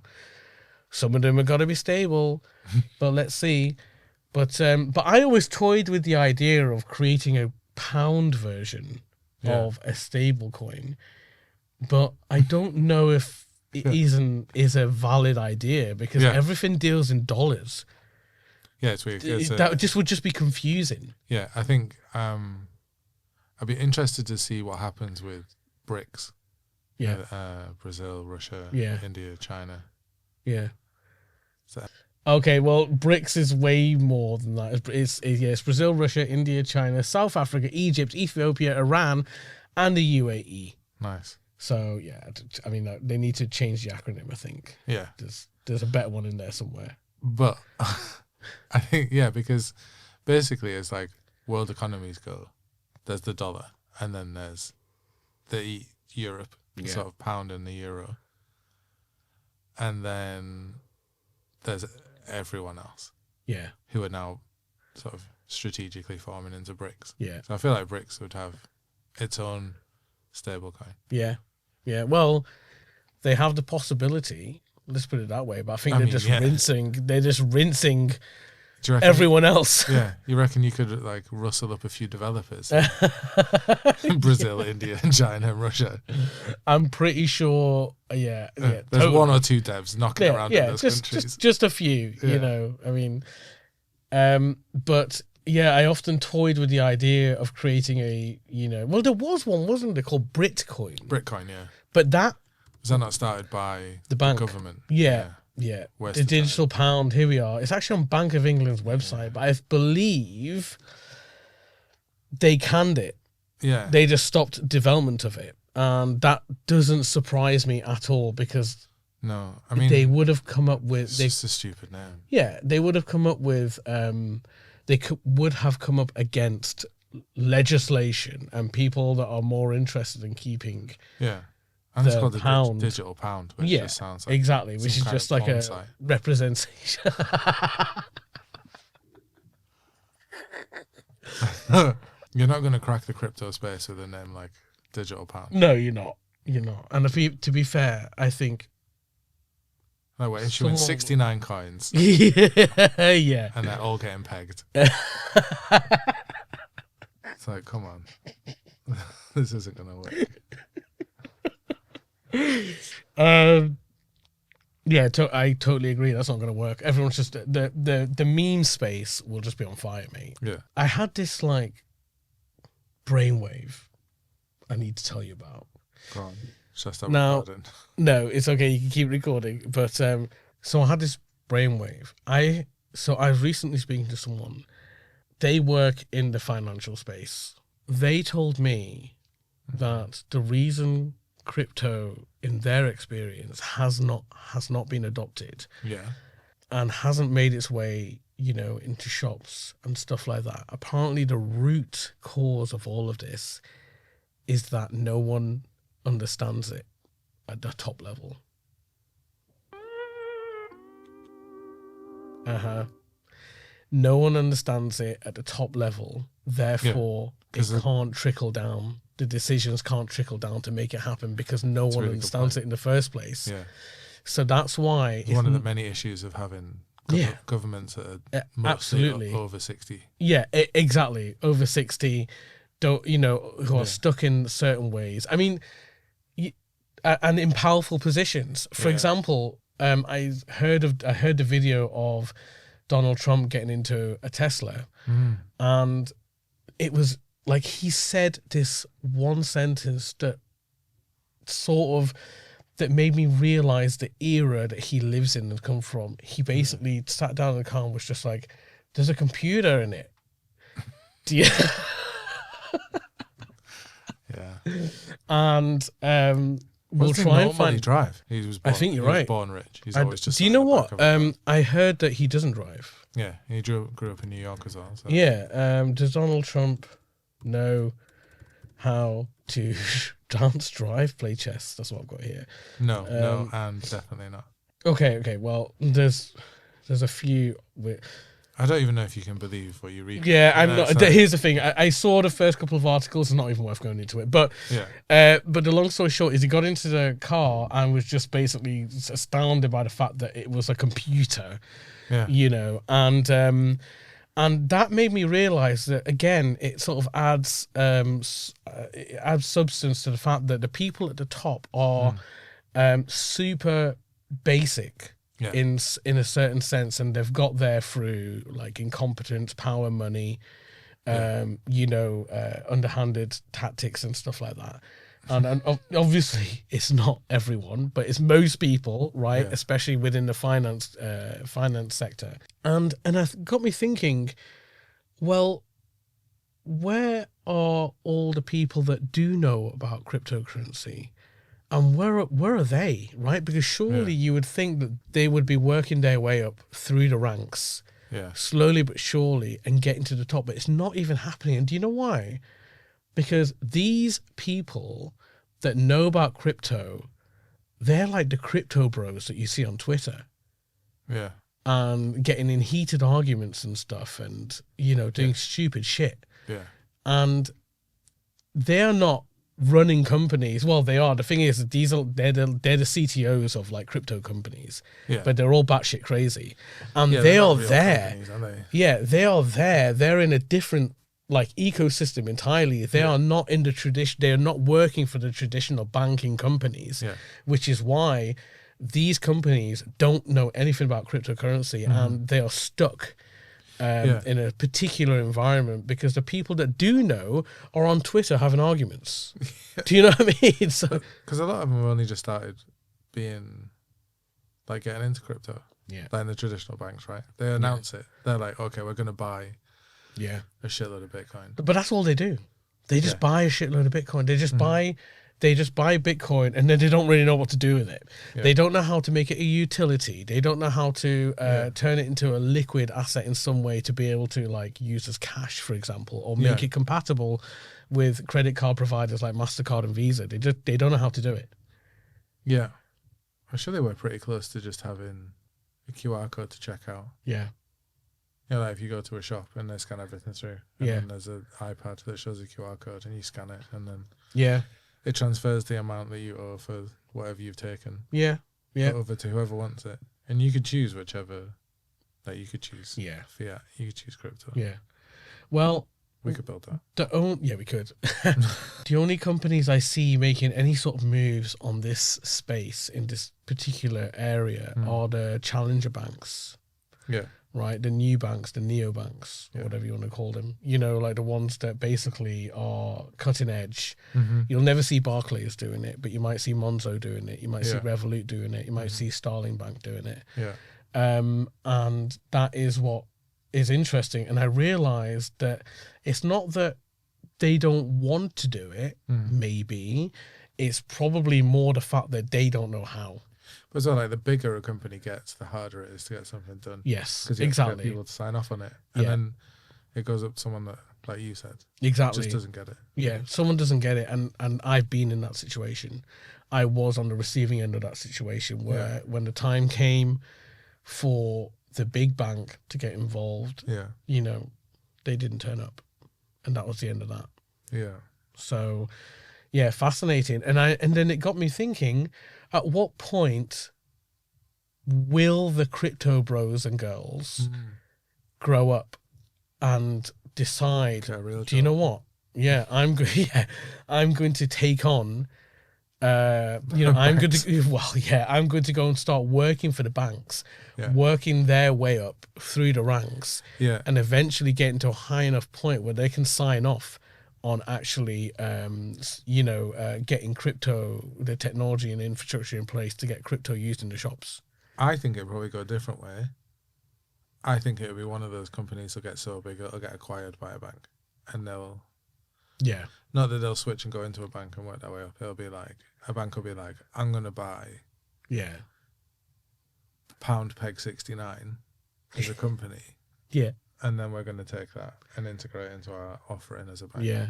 some of them have got to be stable. But let's see. But I always toyed with the idea of creating a pound version of a stable coin. But I don't know if it is a valid idea because everything deals in dollars. Yeah, it's weird. That would just be confusing. Yeah, I think I'd be interested to see what happens with BRICS. Yeah. Brazil, Russia, India, China. Yeah. So- Okay, well, BRICS is way more than that. It's Brazil, Russia, India, China, South Africa, Egypt, Ethiopia, Iran, and the UAE. Nice. So, yeah, I mean, they need to change the acronym, I think. Yeah. There's a better one in there somewhere. But I think, yeah, because basically it's like world economies go. There's the dollar, and then there's the Europe, the sort of pound and the euro. And then there's everyone else. Yeah. Who are now sort of strategically forming into BRICS. Yeah. So I feel like BRICS would have its own stablecoin. Yeah. Yeah. Well, they have the possibility, let's put it that way, but I think they're just rinsing Do you reckon everyone else. Yeah. You reckon you could like rustle up a few developers? Brazil, India, and China and Russia. I'm pretty sure, yeah. There's totally. one or two devs knocking around in those countries. Just a few, you know. I mean, but yeah, I often toyed with the idea of creating a, you know, well, there was one, wasn't there, called Britcoin? Britcoin, yeah. But that was that not started by the bank government? Yeah. The digital pound. Here we are. It's actually on Bank of England's website, but I believe they canned it. Yeah. They just stopped development of it. And that doesn't surprise me at all because no, I mean they would have come up with it's just a stupid name. Yeah, they would have come up with would have come up against legislation and people that are more interested in keeping and it's called pound. The digital pound, which just sounds like exactly, which is just like a representation. You're not going to crack the crypto space with a name like digital pound. No, you're not. You're not. And to be fair, I think no, we're issuing 69 coins. Yeah. And they're all getting pegged. It's like, come on. This isn't going to work. Yeah, I totally agree. That's not going to work. Everyone's just the meme space will just be on fire, mate. Yeah. I had this like brainwave I need to tell you about. Go on. Should I stop recording? No, it's okay. You can keep recording. But so I had this brainwave. I was recently speaking to someone. They work in the financial space. They told me that the reason crypto, in their experience, has not been adopted, and hasn't made its way, you know, into shops and stuff like that. Apparently, the root cause of all of this is that no one understands it at the top level. No one understands it at the top level. Therefore, it can't trickle down. The decisions can't trickle down to make it happen because no one understands it in the first place. Yeah. So that's why it's one of the many issues of having governments that are absolutely over 60. Yeah, exactly. Over 60, who are stuck in certain ways. I mean, and in powerful positions. For example, I heard the video of Donald Trump getting into a Tesla, and it was like he said this one sentence that that made me realize the era that he lives in and come from. He basically sat down in the car and was just like, "There's a computer in it." Yeah. And we'll try and find. Drive. He was. Born, I think you're right. Born rich. He's always just. Do you know what? I heard that he doesn't drive. Yeah, he grew up in New York as well. So. Yeah. Does Donald Trump know how to dance, drive, play chess? That's what I've got here. No, and definitely not. Okay. Well, there's a few. I don't even know if you can believe what you read. Yeah, I'm not. So. Here's the thing. I saw the first couple of articles. It's not even worth going into it. But but the long story short is he got into the car and was just basically astounded by the fact that it was a computer. Yeah. You know, and that made me realize that again, it sort of adds substance to the fact that the people at the top are super basic. Yeah. In a certain sense, and they've got there through like incompetence, power, money, underhanded tactics and stuff like that. And obviously, it's not everyone, but it's most people, right? Yeah. Especially within the finance sector. And it got me thinking, well, where are all the people that do know about cryptocurrency? And where are they, right? Because surely you would think that they would be working their way up through the ranks Yeah. slowly but surely, and getting to the top. But it's not even happening. And do you know why? Because these people that know about crypto, they're like the crypto bros that you see on Twitter. Yeah. And getting in heated arguments and stuff, and, you know, doing stupid shit. Yeah. And they're not running companies. Well, they are. The thing is, they're the CTOs of like crypto companies, Yeah. but they're all batshit crazy, and Yeah, they they're are not real there. companies, are they? Yeah, they are there. They're in a different like ecosystem entirely. They are not in the tradition. They are not working for the traditional banking companies, which is why these companies don't know anything about cryptocurrency, and they are stuck in a particular environment because the people that do know are on Twitter having arguments. Do you know what I mean? So, because a lot of them have only just started being like getting into crypto, like in the traditional banks, right? They announce it. They're like, okay, we're going to buy a shitload of Bitcoin. But that's all they do. They just buy a shitload of Bitcoin. They just buy Bitcoin, and then they don't really know what to do with it. Yeah. They don't know how to make it a utility. They don't know how to turn it into a liquid asset in some way to be able to like use as cash, for example, or make it compatible with credit card providers like MasterCard and Visa. They don't know how to do it. Yeah. I'm sure they were pretty close to just having a QR code to check out. Yeah. You know, like if you go to a shop and they scan everything through, and then there's an iPad that shows a QR code and you scan it, and then it transfers the amount that you owe for whatever you've taken. Over to whoever wants it, and you could choose whichever. Like you could choose. Fiat. You could choose crypto. Well, we could build that. We could. The only companies I see making any sort of moves on this space in this particular area are the challenger banks. Yeah. Right, the new banks, the neobanks, or whatever you want to call them. You know, like the ones that basically are cutting edge. You'll never see Barclays doing it, but you might see Monzo doing it. You might see Revolut doing it. You might see Starling Bank doing it. And that is what is interesting. And I realized that it's not that they don't want to do it, maybe. It's probably more the fact that they don't know how. But it's not like the bigger a company gets, the harder it is to get something done. Yes, because you have to get people to sign off on it, and then it goes up to someone that, like you said, just doesn't get it. Yeah, someone doesn't get it, and I've been in that situation. I was on the receiving end of that situation where when the time came for the big bank to get involved, you know, they didn't turn up, and that was the end of that. Yeah. So, yeah, fascinating, and then it got me thinking. At what point will the crypto bros and girls grow up and decide, do you know what? Yeah, I'm going to take on, I'm going to go and start working for the banks, working their way up through the ranks, and eventually get into a high enough point where they can sign off on actually, getting crypto, the technology and infrastructure in place to get crypto used in the shops. I think it'll probably go a different way. I think it'll be one of those companies that'll get so big it'll get acquired by a bank, and they'll, not that they'll switch and go into a bank and work their way up. It'll be like a bank will be like, I'm gonna buy, Pound Peg 69 as a company, and then we're going to take that and integrate into our offering as a bank. Yeah.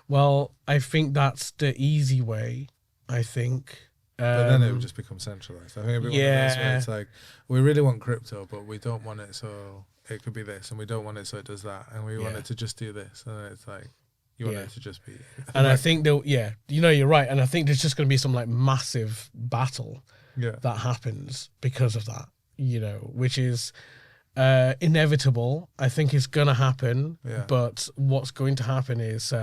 Well, I think that's the easy way, I think. But then it would just become centralized. I think it'd be one of those where it's like, we really want crypto, but we don't want it so it could be this, and we don't want it so it does that, and we want it to just do this. And then it's like, you want it to just be. And I think, you're right. And I think there's just going to be some like massive battle that happens because of that, which is... inevitable. I think it's going to happen, but what's going to happen is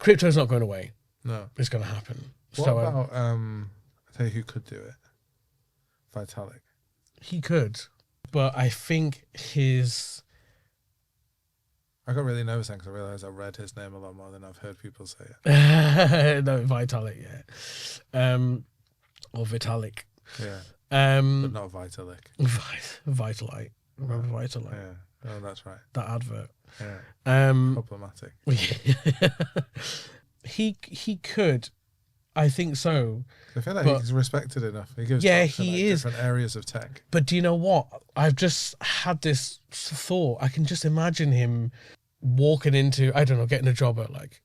crypto's not going away. No. It's going to happen. What about, I'll tell you who could do it? Vitalik. He could, but I think I got really nervous then because I realised I read his name a lot more than I've heard people say it. No, Vitalik, or Vitalik. Yeah. But not Vitalik. Vitalite. Remember Vitalite? Yeah. Oh, that's right. That advert. Yeah. Problematic. He could, I think so. I feel like But- he's respected enough. He gives Yeah, talks to, he like, is. different areas of tech. But do you know what? I've just had this thought. I can just imagine him walking into, I don't know, getting a job at like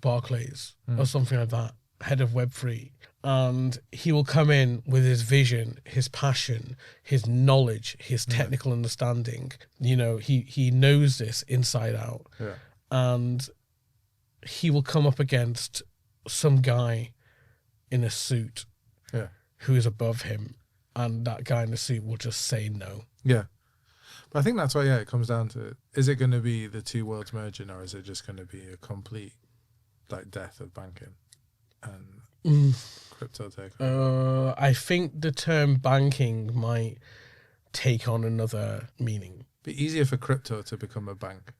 Barclays or something like that, head of Web3. And he will come in with his vision, his passion, his knowledge, his technical understanding. You know, he knows this inside out. Yeah. And he will come up against some guy in a suit Yeah. who is above him. And that guy in the suit will just say no. Yeah. But I think that's why, it comes down to, is it going to be the two worlds merging, or is it just going to be a complete like death of banking and crypto take? I think the term banking might take on another meaning. Be easier for crypto to become a bank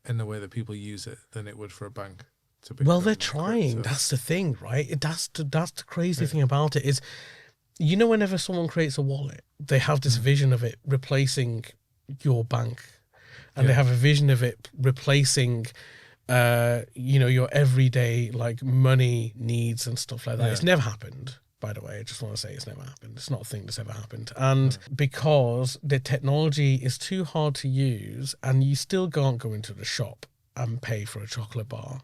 in the way that people use it than it would for a bank to become. Well, they're trying. crypto. That's the thing, right? That's the crazy thing about it is, you know, whenever someone creates a wallet, they have this vision of it replacing your bank, and they have a vision of it replacing, you know, your everyday like money needs and stuff like that. Yeah. It's never happened. By the way, I just want to say it's never happened. It's not a thing that's ever happened. And because the technology is too hard to use, and you still can't go into the shop and pay for a chocolate bar.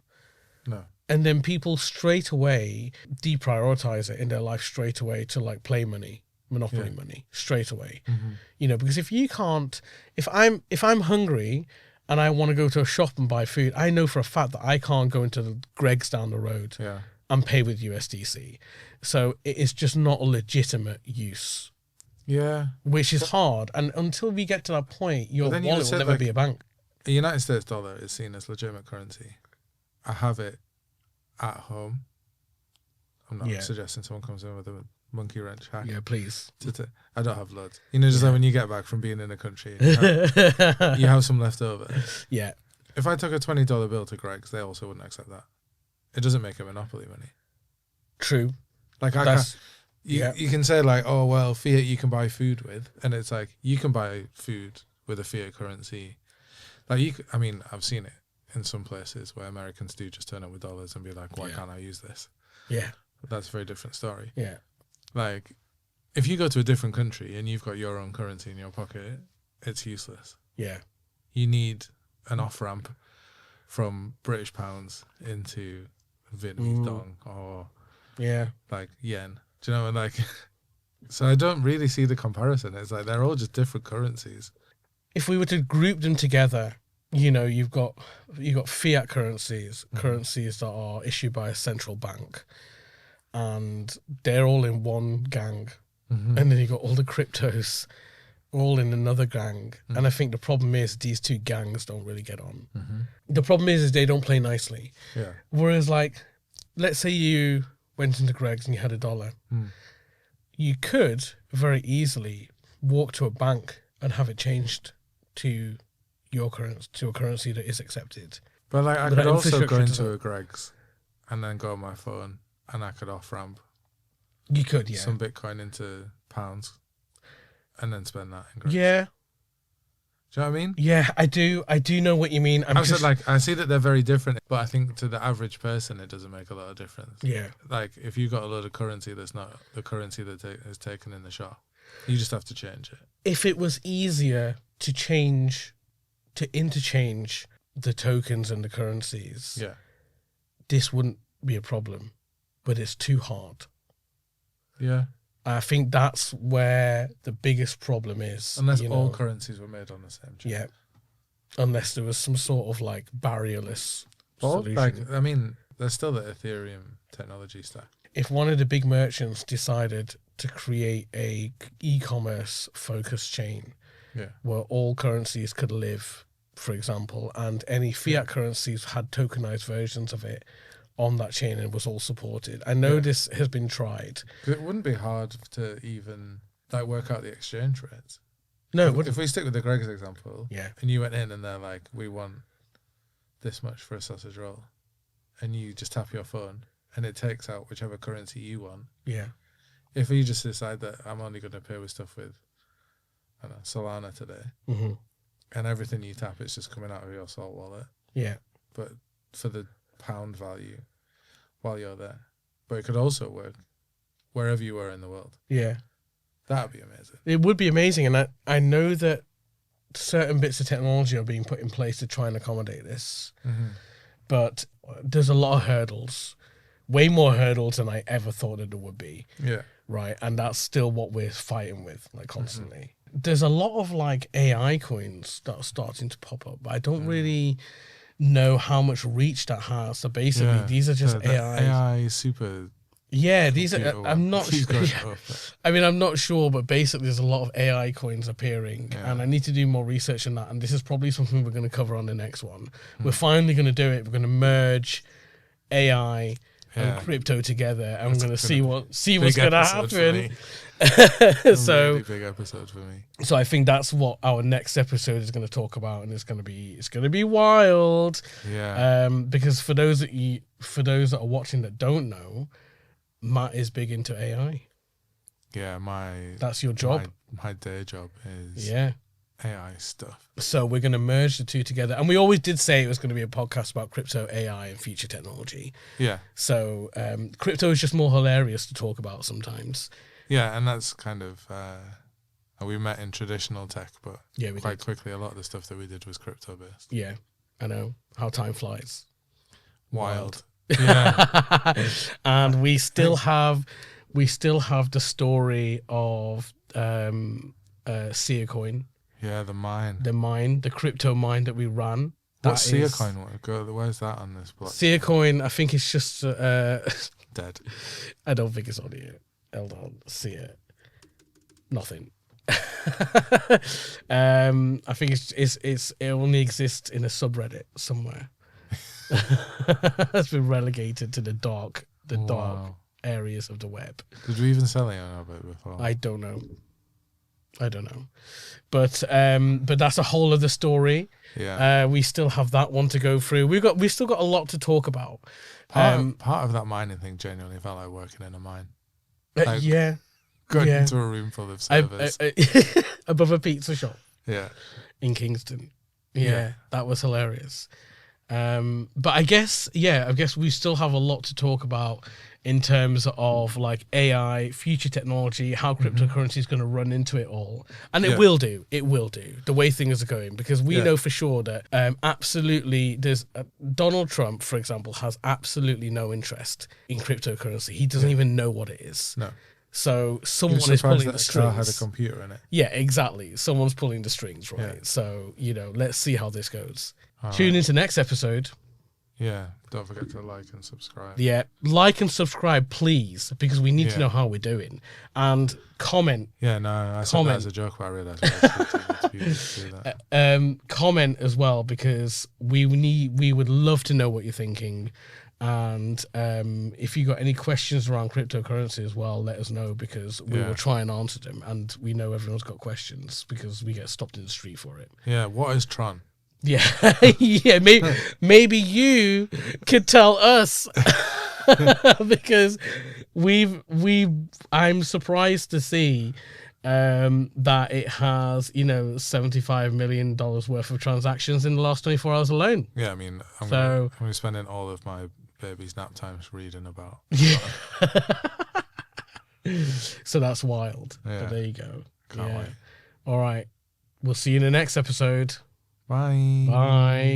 No. And then people straight away deprioritize it in their life straight away to like play money, monopoly money straight away. You know, because if you can't, if I'm hungry and I want to go to a shop and buy food, I know for a fact that I can't go into the Greg's down the road Yeah. and pay with USDC. So it is just not a legitimate use, Yeah. which is hard. And until we get to that point, your then you wallet just will said, never like, be a bank. The United States dollar is seen as legitimate currency. I have it at home. I'm not suggesting someone comes in with a monkey wrench hack. Yeah, please. I don't have loads. You know, just like when you get back from being in a country, and you have some left over. Yeah. If I took a $20 bill to Greg's, they also wouldn't accept that. It doesn't make it monopoly money. True. Like I That's- can't, you can say like, oh well, fiat you can buy food with, and it's like you can buy food with a fiat currency. Like I mean, I've seen it in some places where Americans do just turn up with dollars and be like, why can't I use this? Yeah. But that's a very different story. Yeah. Like, if you go to a different country and you've got your own currency in your pocket, it's useless. Yeah. You need an off ramp from British pounds into Vietnamese dong or Yeah. like yen. Do you know? Like, so I don't really see the comparison. It's like they're all just different currencies. If we were to group them together, you know, you've got fiat currencies, currencies that are issued by a central bank, and they're all in one gang. And then you've got all the cryptos all in another gang. And I think the problem is these two gangs don't really get on. The problem is they don't play nicely. Yeah. Whereas, like, let's say you went into Greg's and you had $1. You could very easily walk to a bank and have it changed to your currency, to a currency that is accepted. But like, I But could that also go infrastructure into doesn't- a Greg's and then go on my phone and I could off ramp You could, yeah. some Bitcoin into pounds and then spend that in Greg's. Yeah, Do you know what I mean? yeah, I do know what you mean. I said, like, I see that they're very different, but I think to the average person, it doesn't make a lot of difference. yeah, Like, if you got a load of currency that's not the currency that is taken in the shop, you just have to change it. if it was easier to interchange the tokens and the currencies, Yeah. this wouldn't be a problem, but it's too hard. Yeah. I think that's where the biggest problem is. Unless you all know? currencies were made on the same chip. Yeah. Unless there was some sort of like barrierless Well, solution. like, I mean, there's still the Ethereum technology stack. If one of the big merchants decided to create a e-commerce focused chain Yeah. where all currencies could live, for example, and any fiat currencies had tokenized versions of it on that chain and was all supported. I know this has been tried. 'Cause it wouldn't be hard to even like work out the exchange rates. No, it If wouldn't. we stick with the Greg's example, Yeah. and you went in and they're like, we want this much for a sausage roll, and you just tap your phone and it takes out whichever currency you want. Yeah. If you just decide that I'm only going to pay with stuff with, I don't know, Solana today, hmm and everything you tap is just coming out of your Salt wallet, Yeah. but for the pound value while you're there, but it could also work wherever you were in the world. Yeah. That'd be amazing. It would be amazing. And I know that certain bits of technology are being put in place to try and accommodate this. Mm-hmm. But there's a lot of hurdles, way more hurdles than I ever thought that there would be. Yeah. Right. And that's still what we're fighting with, like, constantly. Mm-hmm. There's a lot of like AI coins that are starting to pop up, but I don't really know how much reach that has. So basically, these are just AI super. Yeah, these are. I'm not sure. Yeah. I mean, I'm not sure, but basically, there's a lot of AI coins appearing, and I need to do more research on that. And this is probably something we're going to cover on the next one. We're finally going to do it. We're going to merge AI and crypto together, and we're going to see what's going to happen. So really big episode for me. So I think that's what our next episode is going to talk about, and it's going to be wild. Yeah. Because for those that are watching that don't know, Matt is big into AI. Yeah, that's your job. My day job is AI stuff. So we're going to merge the two together, and we always did say it was going to be a podcast about crypto, AI, and future technology. Yeah. So crypto is just more hilarious to talk about sometimes. Yeah, and that's kind of we met in traditional tech, but quite quickly a lot of the stuff that we did was crypto based. Yeah, I know how time flies. Wild. Yeah. And we still have the story of Seacoin. Yeah, the mine, the crypto mine that we ran. What's Seacoin? Where's that on this block? Seacoin, I think it's just dead. I don't think it's on here. Hold on, see it. Nothing. I think it only exists in a subreddit somewhere. It's been relegated to the dark areas of the web. Did we even sell it on our bit before? I don't know. But that's a whole other story. Yeah. We still have that one to go through. We've still got a lot to talk about. Part of that mining thing genuinely felt like working in a mine. Like, going into a room full of servers above a pizza shop. Yeah. In Kingston. Yeah. That was hilarious. But I guess we still have a lot to talk about in terms of like AI, future technology, how cryptocurrency is going to run into it all. And it will do the way things are going, because we know for sure that absolutely there's Donald Trump, for example, has absolutely no interest in cryptocurrency. He doesn't even know what it is. No. So someone is pulling the strings. Had a computer in it. Yeah, exactly. Someone's pulling the strings, right? Yeah. So, let's see how this goes. Tune into next episode. Yeah, don't forget to like and subscribe. Yeah, like and subscribe, please, because we need to know how we're doing. And comment. Yeah, no, I said that as a joke, but I realised I was people to do that. Comment as well, because we would love to know what you're thinking. And if you got any questions around cryptocurrency as well, let us know, because we will try and answer them. And we know everyone's got questions because we get stopped in the street for it. Yeah, what is Tron? Yeah, yeah. Maybe you could tell us, because I'm surprised to see that it has $75 million worth of transactions in the last 24 hours alone. Yeah, I mean, I'm gonna be spending all of my baby's nap times reading about. Yeah. So that's wild. Yeah. But there you go. Can't wait. All right. We'll see you in the next episode. Bye. Bye.